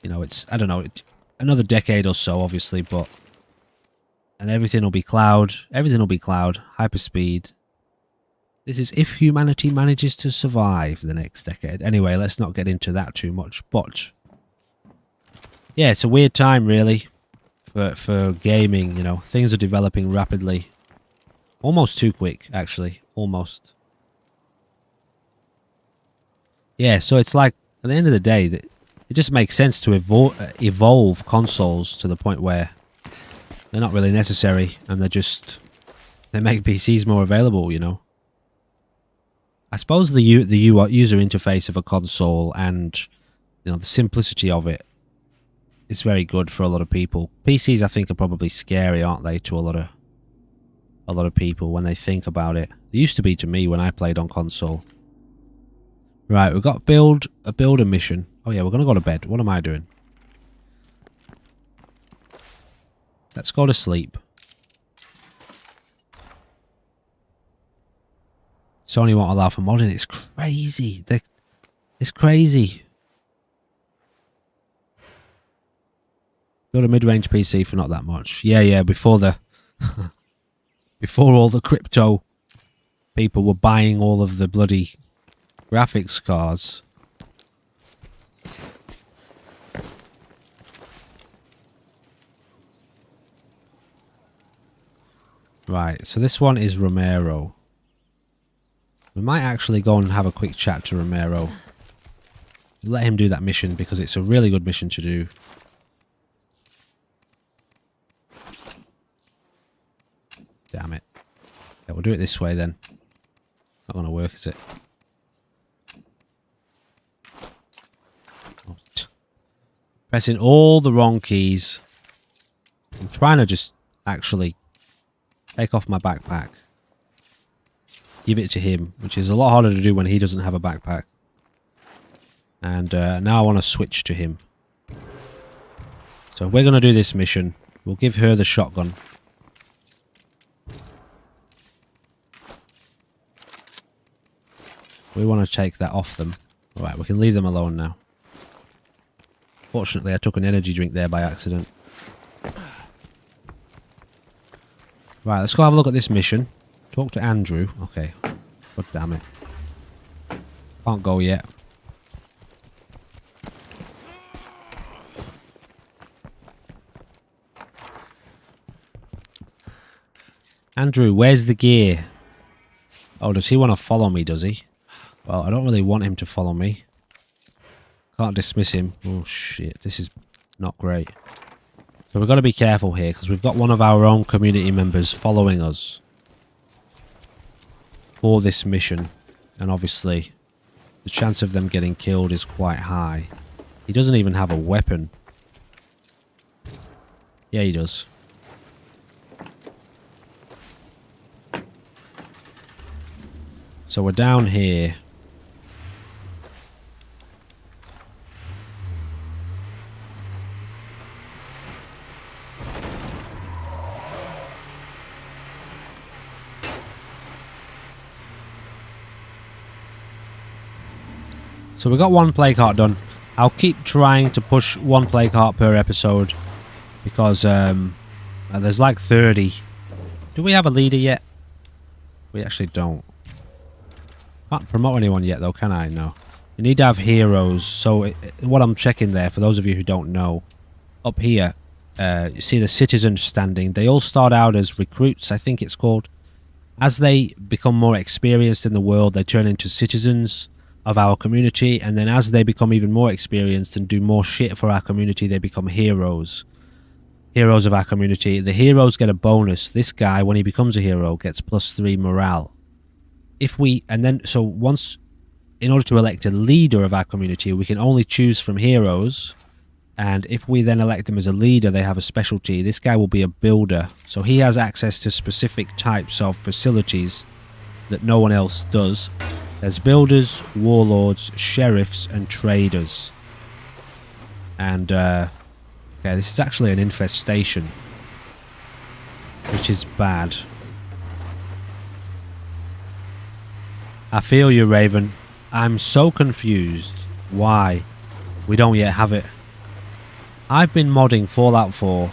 You know, it's, I don't know, another decade or so, obviously, but, and everything will be cloud. Everything will be cloud, hyperspeed. This is if humanity manages to survive the next decade. Anyway, let's not get into that too much, but yeah, it's a weird time, really, for gaming, you know. Things are developing rapidly. Almost too quick, actually. Almost. Yeah, so it's like, at the end of the day, it just makes sense to evolve consoles to the point where they're not really necessary, and they make PCs more available, you know. I suppose the user interface of a console and, you know, the simplicity of it is very good for a lot of people. PCs, I think, are probably scary, aren't they, to a lot of people when they think about it. They used to be to me when I played on console. Right, we've got a builder mission. Oh yeah, we're gonna go to bed. What am I doing? Let's go to sleep. Sony won't allow for modding. It's crazy. It's crazy. Build a mid-range PC for not that much. Yeah, before the before all the crypto people were buying all of the bloody graphics cards. Right, so this one is Romero. We might actually go and have a quick chat to Romero. Let him do that mission because it's a really good mission to do. Damn it. Yeah, we'll do it this way then. It's not going to work, is it? Oh, pressing all the wrong keys. I'm trying to just actually take off my backpack. Give it to him, which is a lot harder to do when he doesn't have a backpack. And now I want to switch to him. So if we're going to do this mission, we'll give her the shotgun. We want to take that off them. Alright, we can leave them alone now. Fortunately, I took an energy drink there by accident. Right, let's go have a look at this mission. Talk to Andrew. Okay. God damn it. Can't go yet. Andrew, where's the gear? Oh, does he want to follow me, does he? Well, I don't really want him to follow me. Can't dismiss him. Oh, shit. This is not great. So we've got to be careful here, because we've got one of our own community members following us for this mission. And obviously, the chance of them getting killed is quite high. He doesn't even have a weapon. Yeah, he does. So we're down here. So we got one play cart done. I'll keep trying to push one play cart per episode because there's like 30. Do we have a leader yet? We actually don't. Can't promote anyone yet though, can I? No. You need to have heroes. So what I'm checking there, for those of you who don't know, up here, you see the citizens standing. They all start out as recruits, I think it's called. As they become more experienced in the world, they turn into citizens of our community, and then as they become even more experienced and do more shit for our community, they become heroes. Heroes of our community. The heroes get a bonus. This guy, when he becomes a hero, gets +3 morale. So once, in order to elect a leader of our community, we can only choose from heroes, and if we then elect them as a leader, they have a specialty. This guy will be a builder, so he has access to specific types of facilities that no one else does. There's builders, warlords, sheriffs, and traders. And, okay, this is actually an infestation, which is bad. I feel you, Raven. I'm so confused why we don't yet have it. I've been modding Fallout 4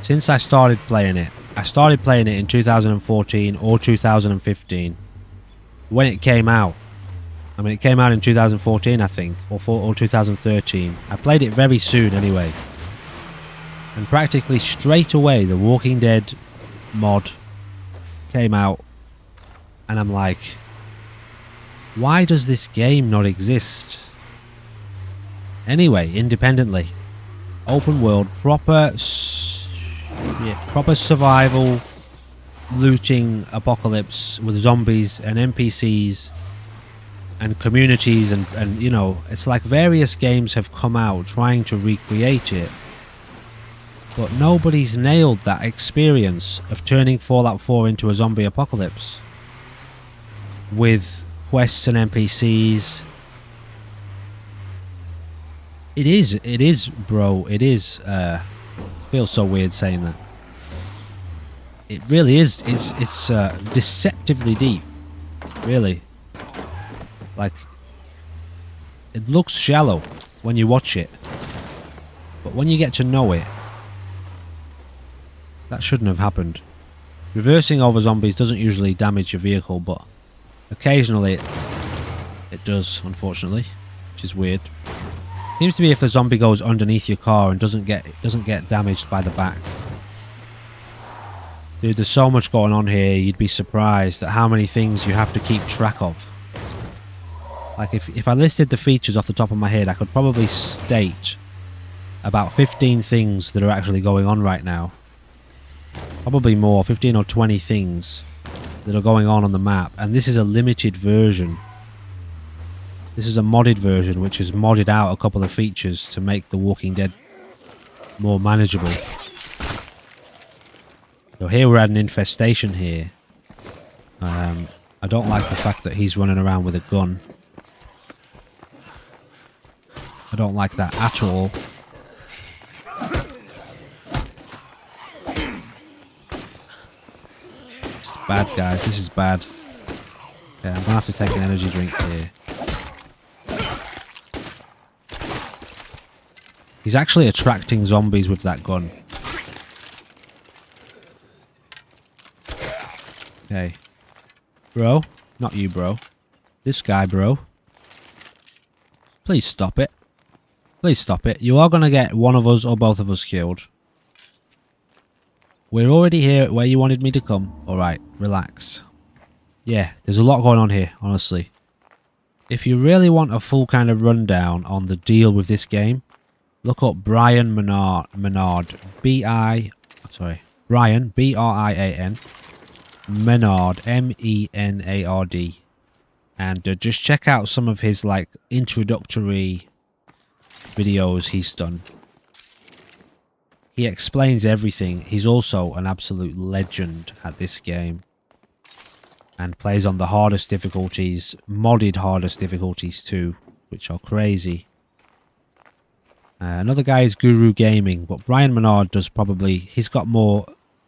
since I started playing it. I started playing it in 2014 or 2015. When it came out. I mean, it came out in 2014, I think, or 2013. I played it very soon anyway. And practically straight away, the Walking Dead mod came out. And I'm like, why does this game not exist? Anyway, independently. Open world, proper survival, looting apocalypse with zombies and NPCs and communities, and you know, it's like various games have come out trying to recreate it, but nobody's nailed that experience of turning Fallout 4 into a zombie apocalypse with quests and NPCs. It is, bro. It is. Feels so weird saying that. It really is. It's deceptively deep. Really. Like, it looks shallow when you watch it, but when you get to know it, that shouldn't have happened. Reversing over zombies doesn't usually damage your vehicle, but occasionally it does, unfortunately, which is weird. Seems to be if the zombie goes underneath your car and doesn't get damaged by the back. Dude, there's so much going on here, you'd be surprised at how many things you have to keep track of. Like, if I listed the features off the top of my head, I could probably state about 15 things that are actually going on right now. Probably more, 15 or 20 things that are going on the map. And this is a limited version. This is a modded version, which has modded out a couple of features to make The Walking Dead more manageable. So here we're at an infestation here. I don't like the fact that he's running around with a gun. I don't like that at all. It's bad, guys. This is bad. Okay, I'm gonna have to take an energy drink here. He's actually attracting zombies with that gun. Okay. Bro. Not you, bro. This guy, bro. Please stop it. Please stop it. You are going to get one of us or both of us killed. We're already here where you wanted me to come. Alright, relax. Yeah, there's a lot going on here, honestly. If you really want a full kind of rundown on the deal with this game, Look up Brian Menard. Brian, B-R-I-A-N. Menard, M-E-N-A-R-D. And just check out some of his, like, introductory videos he's done. He explains everything. He's also an absolute legend at this game. And plays on the hardest difficulties, modded hardest difficulties too, which are crazy. Another guy is Guru Gaming, but Brian Menard does probably... He's got more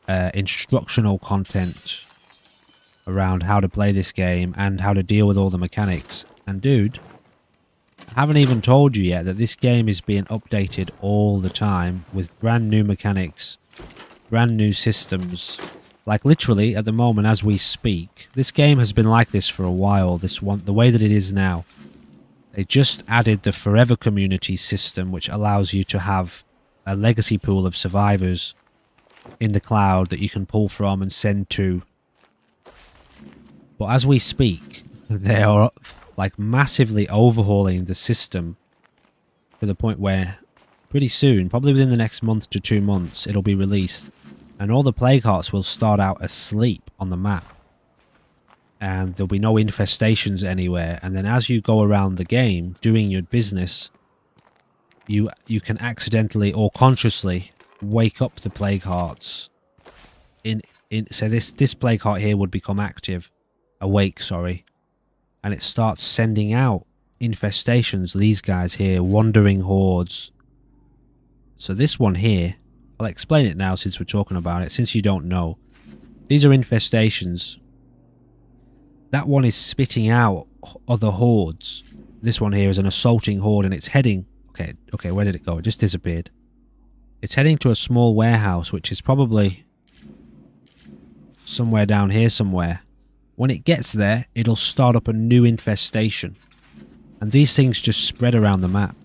instructional content around how to play this game and how to deal with all the mechanics. And dude, I haven't even told you yet that this game is being updated all the time with brand new mechanics, brand new systems. Like literally at the moment as we speak, this game has been like this for a while. The way that it is now. They just added the Forever Community system, which allows you to have a legacy pool of survivors in the cloud that you can pull from and send to. But as we speak, they are like massively overhauling the system to the point where pretty soon, probably within the next month to 2 months, it'll be released. And all the plague hearts will start out asleep on the map. And there'll be no infestations anywhere. And then as you go around the game doing your business, you can accidentally or consciously wake up the plague hearts. So this plague heart here would become awake, sorry. And it starts sending out infestations, these guys here, wandering hordes. So this one here, I'll explain it now since we're talking about it, since you don't know. These are infestations. That one is spitting out other hordes. This one here is an assaulting horde and it's heading... Okay, where did it go? It just disappeared. It's heading to a small warehouse, which is probably somewhere down here somewhere. When it gets there, it'll start up a new infestation. And these things just spread around the map.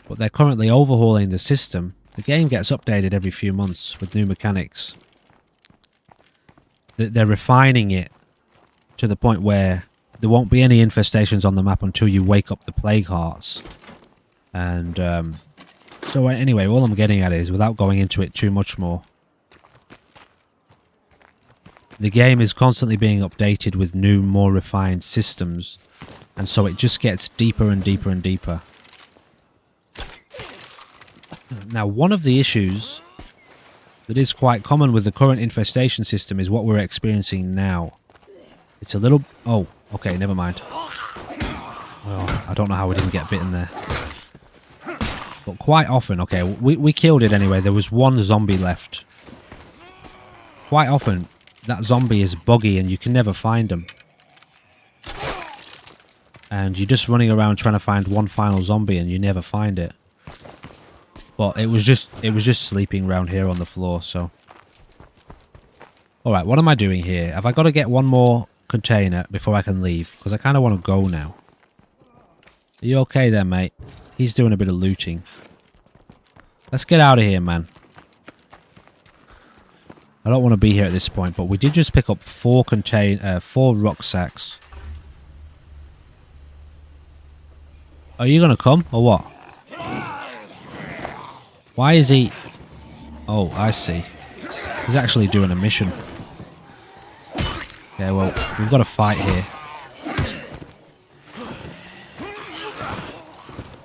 But they're currently overhauling the system. The game gets updated every few months with new mechanics. They're refining it to the point where there won't be any infestations on the map until you wake up the plague hearts. And so anyway, all I'm getting at is, without going into it too much more, the game is constantly being updated with new, more refined systems, and so it just gets deeper and deeper and deeper. Now, one of the issues that is quite common with the current infestation system is what we're experiencing now. It's a little... Oh, okay, never mind. Well, I don't know how we didn't get bitten there. But quite often, okay, we killed it anyway. There was one zombie left. Quite often, that zombie is buggy and you can never find them. And you're just running around trying to find one final zombie and you never find it. But it was just sleeping around here on the floor, so... Alright, what am I doing here? Have I got to get one more container before I can leave? Because I kind of want to go now. Are you okay there, mate? He's doing a bit of looting. Let's get out of here, man. I don't want to be here at this point, but we did just pick up 4 rucksacks. Are you going to come, or what? Why is he... Oh, I see. He's actually doing a mission. Okay, well, we've got a fight here.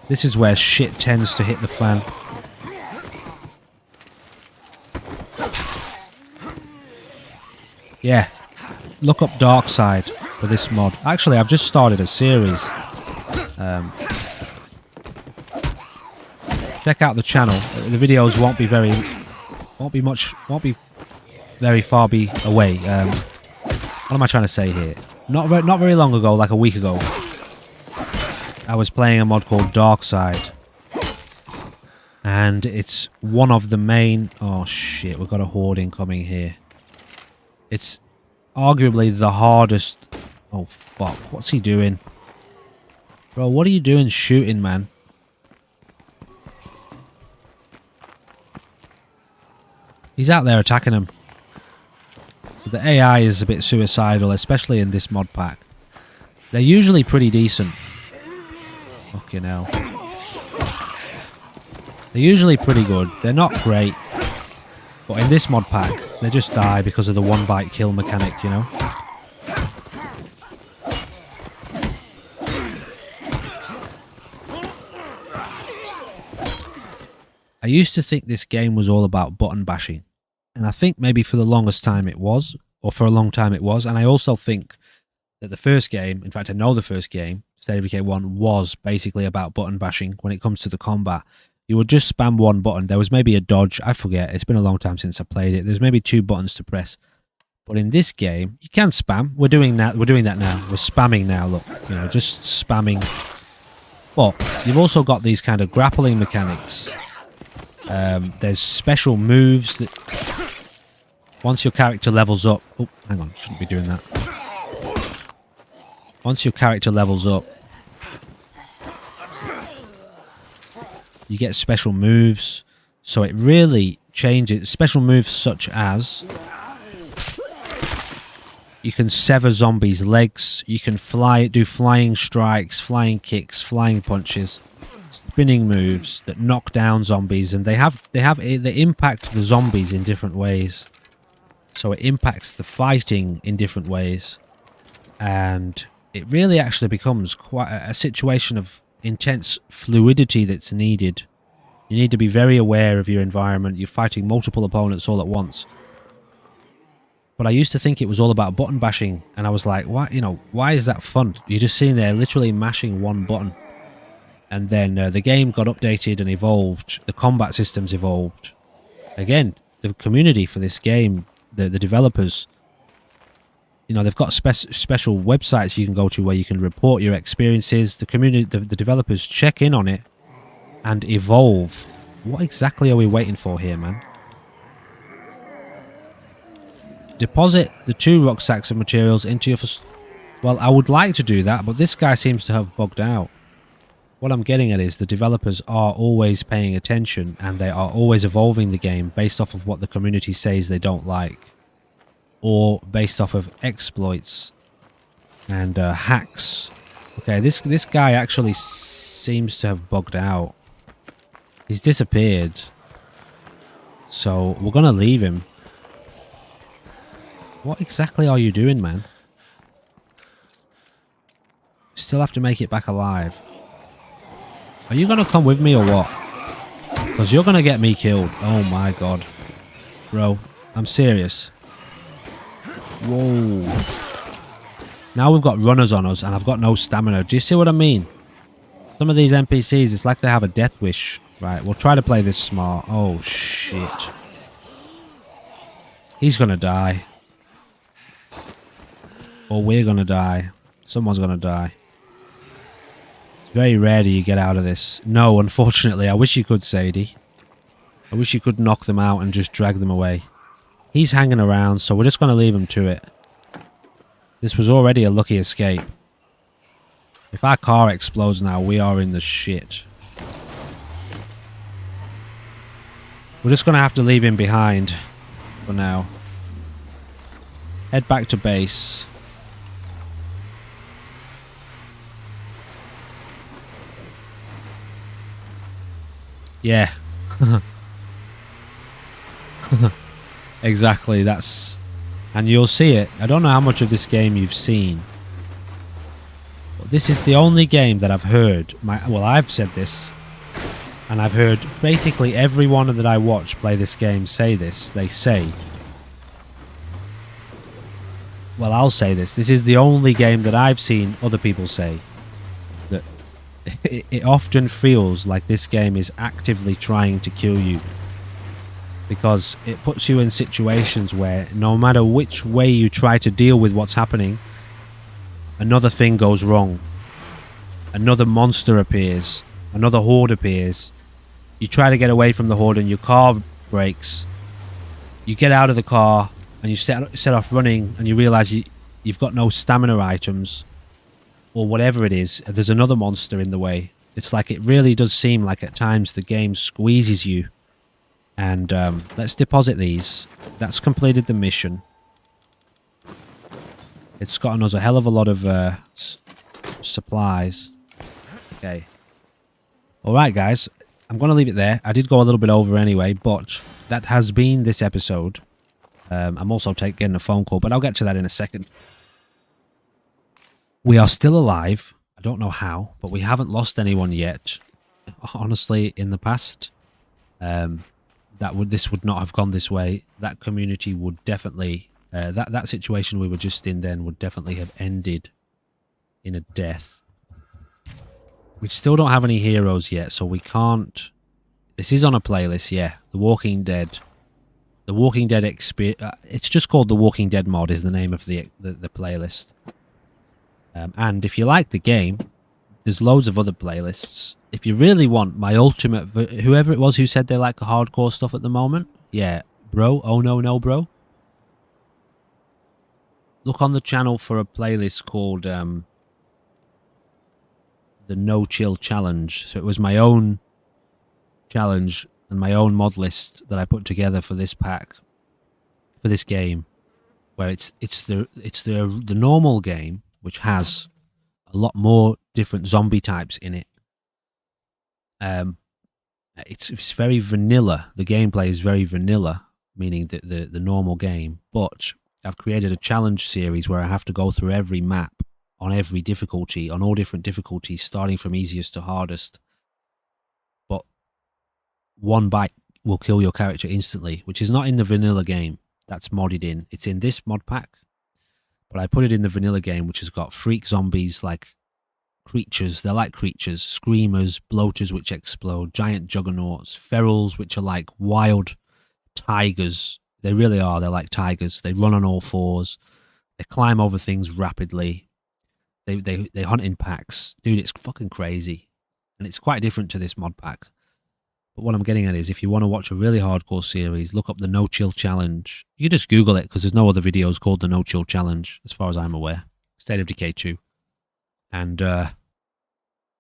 This is where shit tends to hit the fan. Yeah. Look up Dark Side for this mod. Actually, I've just started a series. Check out the channel. The videos won't be very far away. What am I trying to say here? Not very long ago, like a week ago, I was playing a mod called Dark Side. And it's one of the main... Oh shit, we've got a horde incoming here. It's arguably the hardest... Oh fuck, what's he doing? Bro, what are you doing shooting, man? He's out there attacking him. The AI is a bit suicidal, especially in this mod pack. They're usually pretty decent. Fucking hell. They're usually pretty good. They're not great. But in this mod pack, they just die because of the one bite kill mechanic, you know? I used to think this game was all about button bashing. And I think maybe for the longest time it was, or for a long time it was. And I also think that the first game, in fact I know the first game, State of Decay 1, was basically about button bashing when it comes to the combat. You would just spam one button. There was maybe a dodge. I forget. It's been a long time since I played it. There's maybe 2 buttons to press. But in this game, you can spam. We're doing that. We're doing that now. We're spamming now. Look, you know, just spamming. But you've also got these kind of grappling mechanics. There's special moves that once your character levels up. Oh, hang on. Shouldn't be doing that. Once your character levels up, you get special moves, so it really changes. Special moves such as you can sever zombies' legs, you can do flying strikes, flying kicks, flying punches, spinning moves that knock down zombies, and they impact the zombies in different ways. So it impacts the fighting in different ways, and it really actually becomes quite a situation of intense fluidity that's needed. You need to be very aware of your environment. You're fighting multiple opponents all at once. But I used to think it was all about button bashing, and I was like, why, you know, why is that fun? You're just sitting there literally mashing one button. And then the game got updated and evolved. The combat systems evolved. Again, the community for this game, the developers, you know, they've got special websites you can go to where you can report your experiences. The community, the developers check in on it and evolve. What exactly are we waiting for here, man? Deposit the 2 rucksacks of materials into your... Well, I would like to do that, but this guy seems to have bugged out. What I'm getting at is the developers are always paying attention, and they are always evolving the game based off of what the community says they don't like. Or based off of exploits and hacks. Okay, this guy actually seems to have bugged out. He's disappeared. So we're gonna leave him. What exactly are you doing, man? Still have to make it back alive. Are you gonna come with me or what? Because you're gonna get me killed. Oh my god. Bro, I'm serious. Whoa. Now we've got runners on us and I've got no stamina. Do you see what I mean? Some of these NPCs, it's like they have a death wish. Right, we'll try to play this smart. Oh, shit. He's gonna die. Or we're gonna die. Someone's gonna die. It's very rare do you get out of this. No, unfortunately. I wish you could, Sadie. I wish you could knock them out and just drag them away. He's hanging around, so we're just going to leave him to it. This was already a lucky escape. If our car explodes now, we are in the shit. We're just going to have to leave him behind for now. Head back to base. Yeah. Exactly, that's... And you'll see it. I don't know how much of this game you've seen. But this is the only game that I've heard... Well, I've said this. And I've heard basically everyone that I watch play this game say this. They say... Well, I'll say this. This is the only game that I've seen other people say. That it often feels like this game is actively trying to kill you. Because it puts you in situations where no matter which way you try to deal with what's happening, another thing goes wrong. Another monster appears. Another horde appears. You try to get away from the horde and your car breaks. You get out of the car and you set off running and you realise you've got no stamina items. Or whatever it is. There's another monster in the way. It's like it really does seem like at times the game squeezes you. And let's deposit these. That's completed the mission. It's gotten us a hell of a lot of supplies. Okay. Alright guys. I'm going to leave it there. I did go a little bit over anyway, but that has been this episode. I'm also getting a phone call, but I'll get to that in a second. We are still alive. I don't know how, but we haven't lost anyone yet. Honestly, in the past, this would not have gone this way. That community would definitely, that situation we were just in then would definitely have ended in a death. We still don't have any heroes yet, so we can't. This is on a playlist, yeah. The Walking Dead. The Walking Dead it's just called the Walking Dead mod is the name of the playlist. And if you like the game, there's loads of other playlists. If you really want my ultimate, whoever it was who said they like the hardcore stuff at the moment, yeah, bro, oh no bro. Look on the channel for a playlist called the No Chill Challenge. So it was my own challenge and my own mod list that I put together for this pack, for this game, where it's the normal game, which has a lot more different zombie types in it. It's very vanilla. The gameplay is very vanilla, meaning the normal game. But I've created a challenge series where I have to go through every map on every difficulty, on all different difficulties, starting from easiest to hardest. But one bite will kill your character instantly, which is not in the vanilla game. That's modded in. It's in this mod pack. But I put it in the vanilla game, which has got freak zombies, like creatures. They're like creatures. Screamers, bloaters which explode, giant juggernauts, ferals which are like wild tigers. They really are. They're like tigers. They run on all fours. They climb over things rapidly. They hunt in packs. Dude, it's fucking crazy. And it's quite different to this mod pack. But what I'm getting at is, if you want to watch a really hardcore series, look up the No Chill Challenge. You can just Google it, because there's no other videos called the No Chill Challenge, as far as I'm aware. State of Decay 2. And,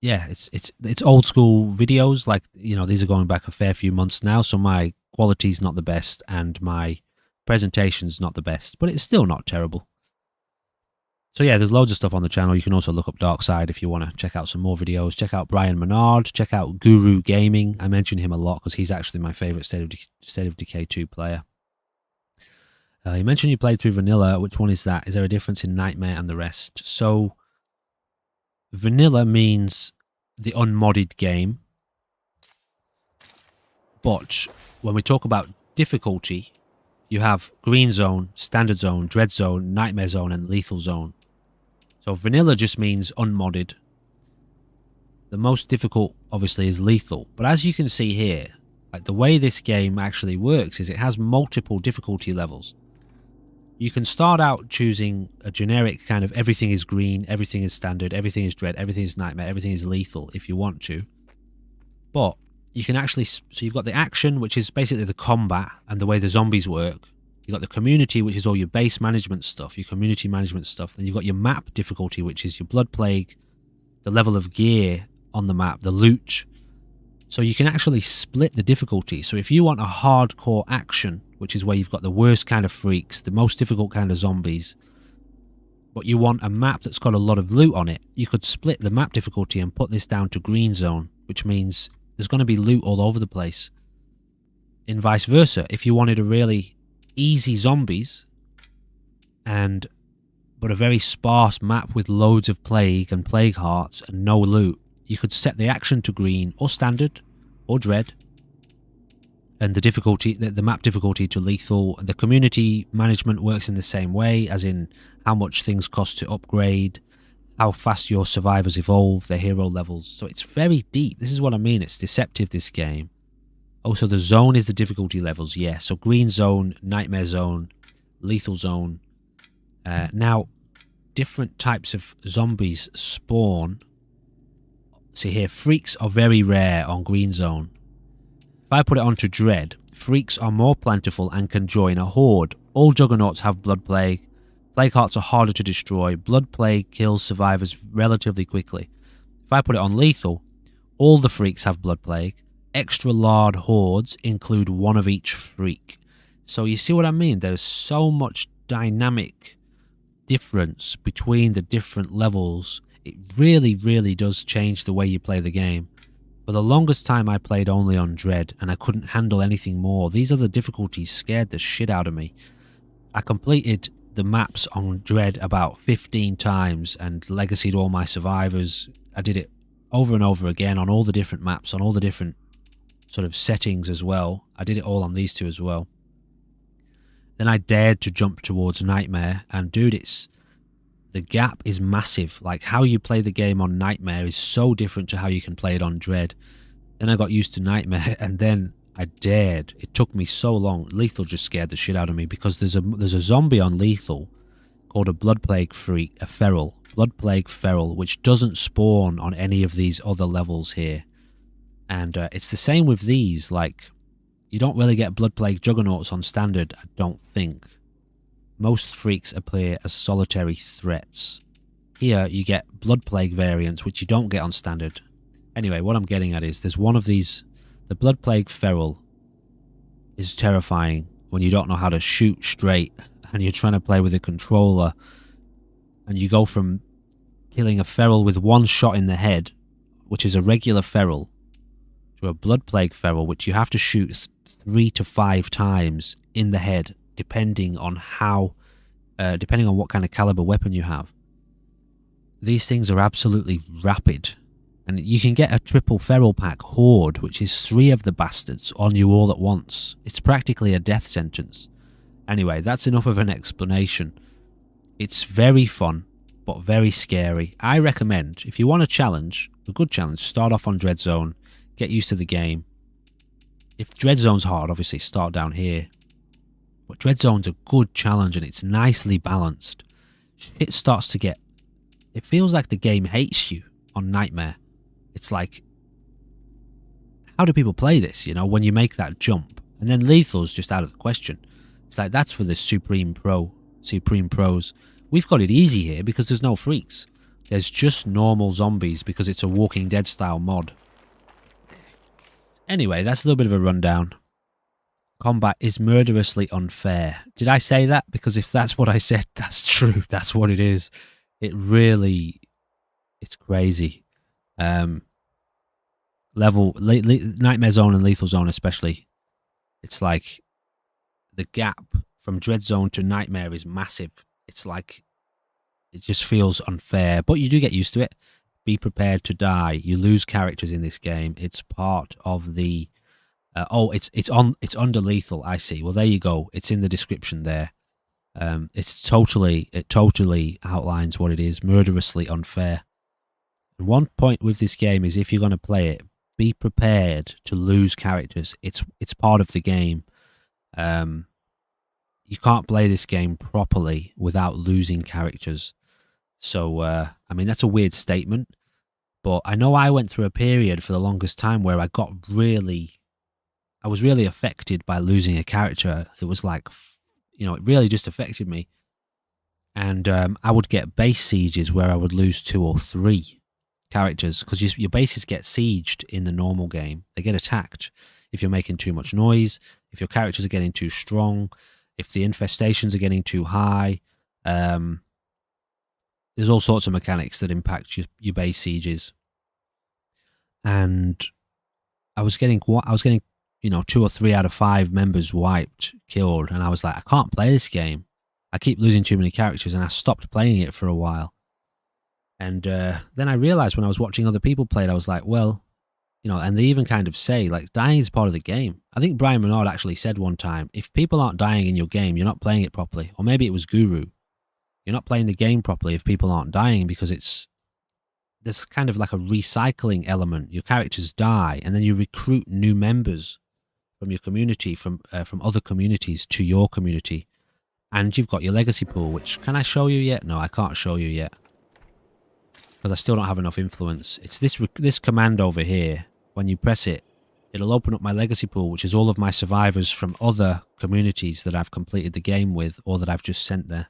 yeah, it's old school videos. Like, you know, these are going back a fair few months now, so my quality's not the best, and my presentation's not the best, but it's still not terrible. So yeah, there's loads of stuff on the channel. You can also look up Darkside if you want to check out some more videos. Check out Brian Menard. Check out Guru Gaming. I mention him a lot because he's actually my favourite State of Decay 2 player. You mentioned you played through Vanilla. Which one is that? Is there a difference in Nightmare and the rest? So, Vanilla means the unmodded game. But when we talk about difficulty, you have Green Zone, Standard Zone, Dread Zone, Nightmare Zone, and Lethal Zone. So vanilla just means unmodded. The most difficult, obviously, is lethal. But as you can see here, like the way this game actually works is it has multiple difficulty levels. You can start out choosing a generic kind of everything is green, everything is standard, everything is dread, everything is nightmare, everything is lethal if you want to. But you can actually, so you've got the action, which is basically the combat and the way the zombies work. You've got the community, which is all your base management stuff, your community management stuff. Then you've got your map difficulty, which is your blood plague, the level of gear on the map, the loot. So you can actually split the difficulty. So if you want a hardcore action, which is where you've got the worst kind of freaks, the most difficult kind of zombies, but you want a map that's got a lot of loot on it, you could split the map difficulty and put this down to Green Zone, which means there's going to be loot all over the place. And vice versa, if you wanted a really easy zombies but a very sparse map with loads of plague and plague hearts and no loot, you could set the action to green or standard or dread, and the difficulty, the map difficulty, to lethal. The community management works in the same way, as in how much things cost to upgrade, how fast your survivors evolve, their hero levels. So it's very deep. This is what I mean. It's deceptive, this game. Also, the zone is the difficulty levels, yeah. So Green Zone, Nightmare Zone, Lethal Zone. Now, different types of zombies spawn. See here, freaks are very rare on Green Zone. If I put it onto Dread, freaks are more plentiful and can join a horde. All juggernauts have blood plague. Plague hearts are harder to destroy. Blood plague kills survivors relatively quickly. If I put it on Lethal, all the freaks have blood plague. Extra large hordes include one of each freak. So you see what I mean? There's so much dynamic difference between the different levels. It really, really does change the way you play the game. For the longest time I played only on Dread, and I couldn't handle anything more. These other difficulties scared the shit out of me. I completed the maps on Dread about 15 times and legacied all my survivors. I did it over and over again on all the different maps, on all the different sort of settings as well. I did it all on these two as well. Then I dared to jump towards Nightmare, and dude, the gap is massive. Like, how you play the game on Nightmare is so different to how you can play it on Dread. Then I got used to Nightmare, and then I dared. It took me so long. Lethal just scared the shit out of me, because there's a zombie on Lethal called a Blood Plague Freak, a Feral. Blood Plague Feral, which doesn't spawn on any of these other levels here. And it's the same with these. Like, you don't really get Blood Plague Juggernauts on Standard, I don't think. Most freaks appear as solitary threats. Here, you get Blood Plague variants, which you don't get on Standard. Anyway, what I'm getting at is, there's one of these... The Blood Plague Feral is terrifying when you don't know how to shoot straight, and you're trying to play with a controller, and you go from killing a Feral with one shot in the head, which is a regular Feral, to a Blood Plague Feral, which you have to shoot 3 to 5 times in the head, depending on what kind of caliber weapon you have. These things are absolutely rapid, and you can get a triple Feral pack Horde, which is 3 of the bastards on you all at once. It's practically a death sentence. Anyway, that's enough of an explanation. It's very fun, but very scary. I recommend, if you want a challenge, a good challenge, start off on Dread Zone, get used to the game. If Dread Zone's hard, obviously start down here. But Dread Zone's a good challenge, and it's nicely balanced. Shit starts to get... It feels like the game hates you on Nightmare. It's like, how do people play this, you know, when you make that jump? And then Lethal's just out of the question. It's like, that's for the Supreme Pros. We've got it easy here because there's no freaks. There's just normal zombies because it's a Walking Dead style mod. Anyway, that's a little bit of a rundown. Combat is murderously unfair. Did I say that? Because if that's what I said, that's true. That's what it is. It really... It's crazy. Nightmare Zone and Lethal Zone especially, it's like the gap from Dread Zone to Nightmare is massive. It's like, it just feels unfair, but you do get used to it. Be prepared to die. You lose characters in this game. It's part of the it's under Lethal. I see. Well, there you go. It's in the description there. It totally outlines what it is. Murderously unfair. And one point with this game is, if you're going to play it, be prepared to lose characters. It's part of the game. You can't play this game properly without losing characters. So, I mean, that's a weird statement, but I know I went through a period for the longest time where I was really affected by losing a character. It was like, you know, it really just affected me. And I would get base sieges where I would lose 2 or 3 characters, because your bases get sieged in the normal game. They get attacked if you're making too much noise, if your characters are getting too strong, if the infestations are getting too high. There's all sorts of mechanics that impact your base sieges. And I was getting, you know, 2 or 3 out of 5 members wiped, killed, and I was like, I can't play this game. I keep losing too many characters, and I stopped playing it for a while. And then I realized when I was watching other people play it, I was like, well, you know, and they even kind of say, like, dying is part of the game. I think Brian Menard actually said one time, if people aren't dying in your game, you're not playing it properly. Or maybe it was Guru. You're not playing the game properly if people aren't dying, because there's kind of like a recycling element. Your characters die, and then you recruit new members from your community, from other communities to your community. And you've got your legacy pool, which, can I show you yet? No, I can't show you yet, because I still don't have enough influence. It's this command over here. When you press it, it'll open up my legacy pool, which is all of my survivors from other communities that I've completed the game with, or that I've just sent there.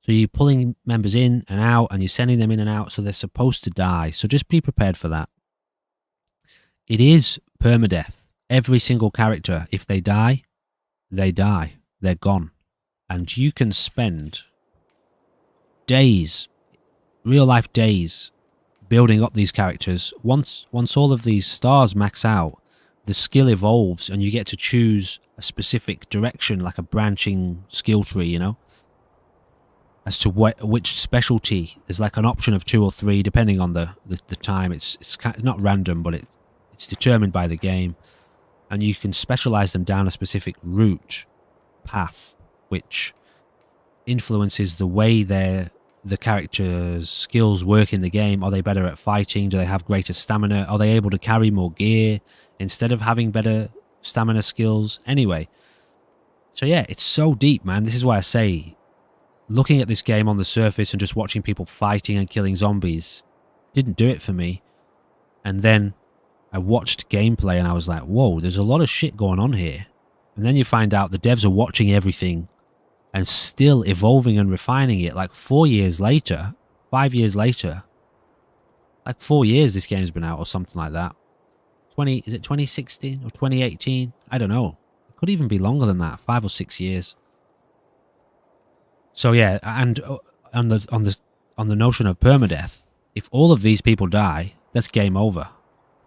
So you're pulling members in and out, and you're sending them in and out, so they're supposed to die. So just be prepared for that. It is permadeath. Every single character, if they die, they die. They're gone. And you can spend days, real life days, building up these characters. Once all of these stars max out, the skill evolves and you get to choose a specific direction, like a branching skill tree, you know, as to which specialty. There's like an option of 2 or 3 depending on the time. It's kind of not random, but it's determined by the game, and you can specialize them down a specific route path, which influences the way the character's skills work in the game. Are they better at fighting? Do they have greater stamina? Are they able to carry more gear instead of having better stamina skills? Anyway, so yeah, it's so deep, man. This is why I say, looking at this game on the surface and just watching people fighting and killing zombies didn't do it for me. And then I watched gameplay and I was like, whoa, there's a lot of shit going on here. And then you find out the devs are watching everything and still evolving and refining it. Like 4 years later, 5 years later, like 4 years this game's been out or something like that. Is it 2016 or 2018? I don't know. It could even be longer than that, 5 or 6 years. So yeah, and on the notion of permadeath, if all of these people die, that's game over.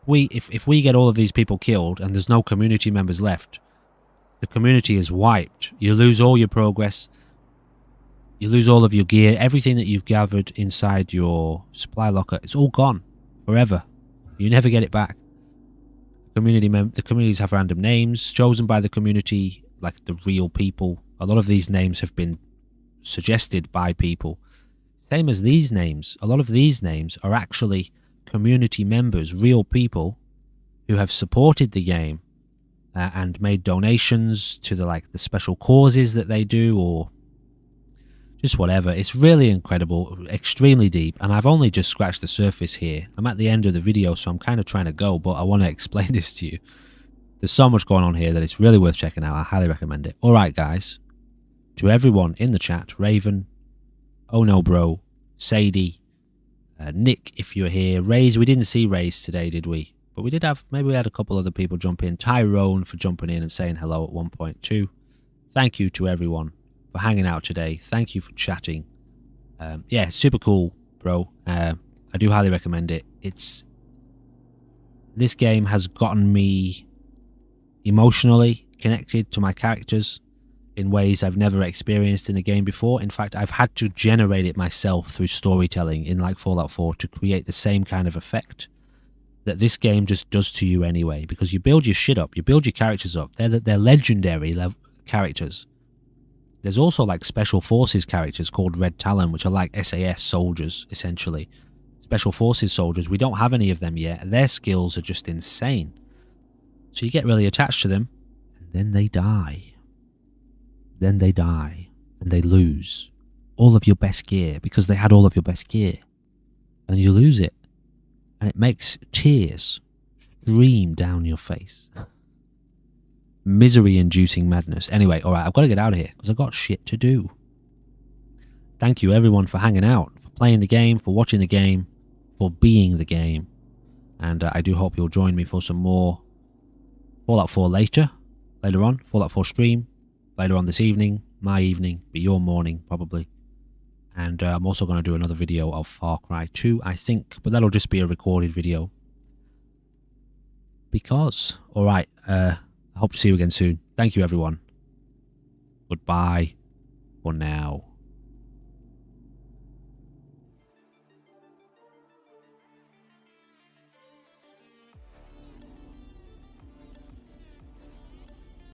If we get all of these people killed and there's no community members left, the community is wiped. You lose all your progress. You lose all of your gear. Everything that you've gathered inside your supply locker, it's all gone forever. You never get it back. The communities have random names chosen by the community, like the real people. A lot of these names have been suggested by people. Same as these names. A lot of these names are actually community members, real people who have supported the game and made donations to the special causes that they do, or just whatever. It's really incredible, extremely deep, and I've only just scratched the surface here. I'm at the end of the video, so I'm kind of trying to go, but I want to explain this to you. There's so much going on here that it's really worth checking out. I highly recommend it. Alright guys, to everyone in the chat, Raven, Oh No Bro, Sadie, Nick, if you're here, Raze, we didn't see Raze today, did we? But we did have, maybe we had a couple other people jump in. Tyrone for jumping in and saying hello at 1.2. Thank you to everyone for hanging out today. Thank you for chatting. Yeah, super cool, bro. I do highly recommend it. This game has gotten me emotionally connected to my characters in ways I've never experienced in a game before. In fact, I've had to generate it myself through storytelling in Fallout 4 to create the same kind of effect that this game just does to you anyway, because you build your shit up, you build your characters up. They're legendary characters. There's also special forces characters called Red Talon, which are like SAS soldiers, essentially. Special forces soldiers, we don't have any of them yet. Their skills are just insane. So you get really attached to them, and then they die. Then they die, and they lose all of your best gear, because they had all of your best gear. And you lose it. And it makes tears stream down your face. Misery-inducing madness. Anyway, alright, I've got to get out of here, because I've got shit to do. Thank you, everyone, for hanging out, for playing the game, for watching the game, for being the game. And I do hope you'll join me for some more Fallout 4 later on. Fallout 4 stream. Later on this evening, my evening, be your morning, probably. And I'm also going to do another video of Far Cry 2, I think. But that'll just be a recorded video. Because, alright, I hope to see you again soon. Thank you, everyone. Goodbye for now.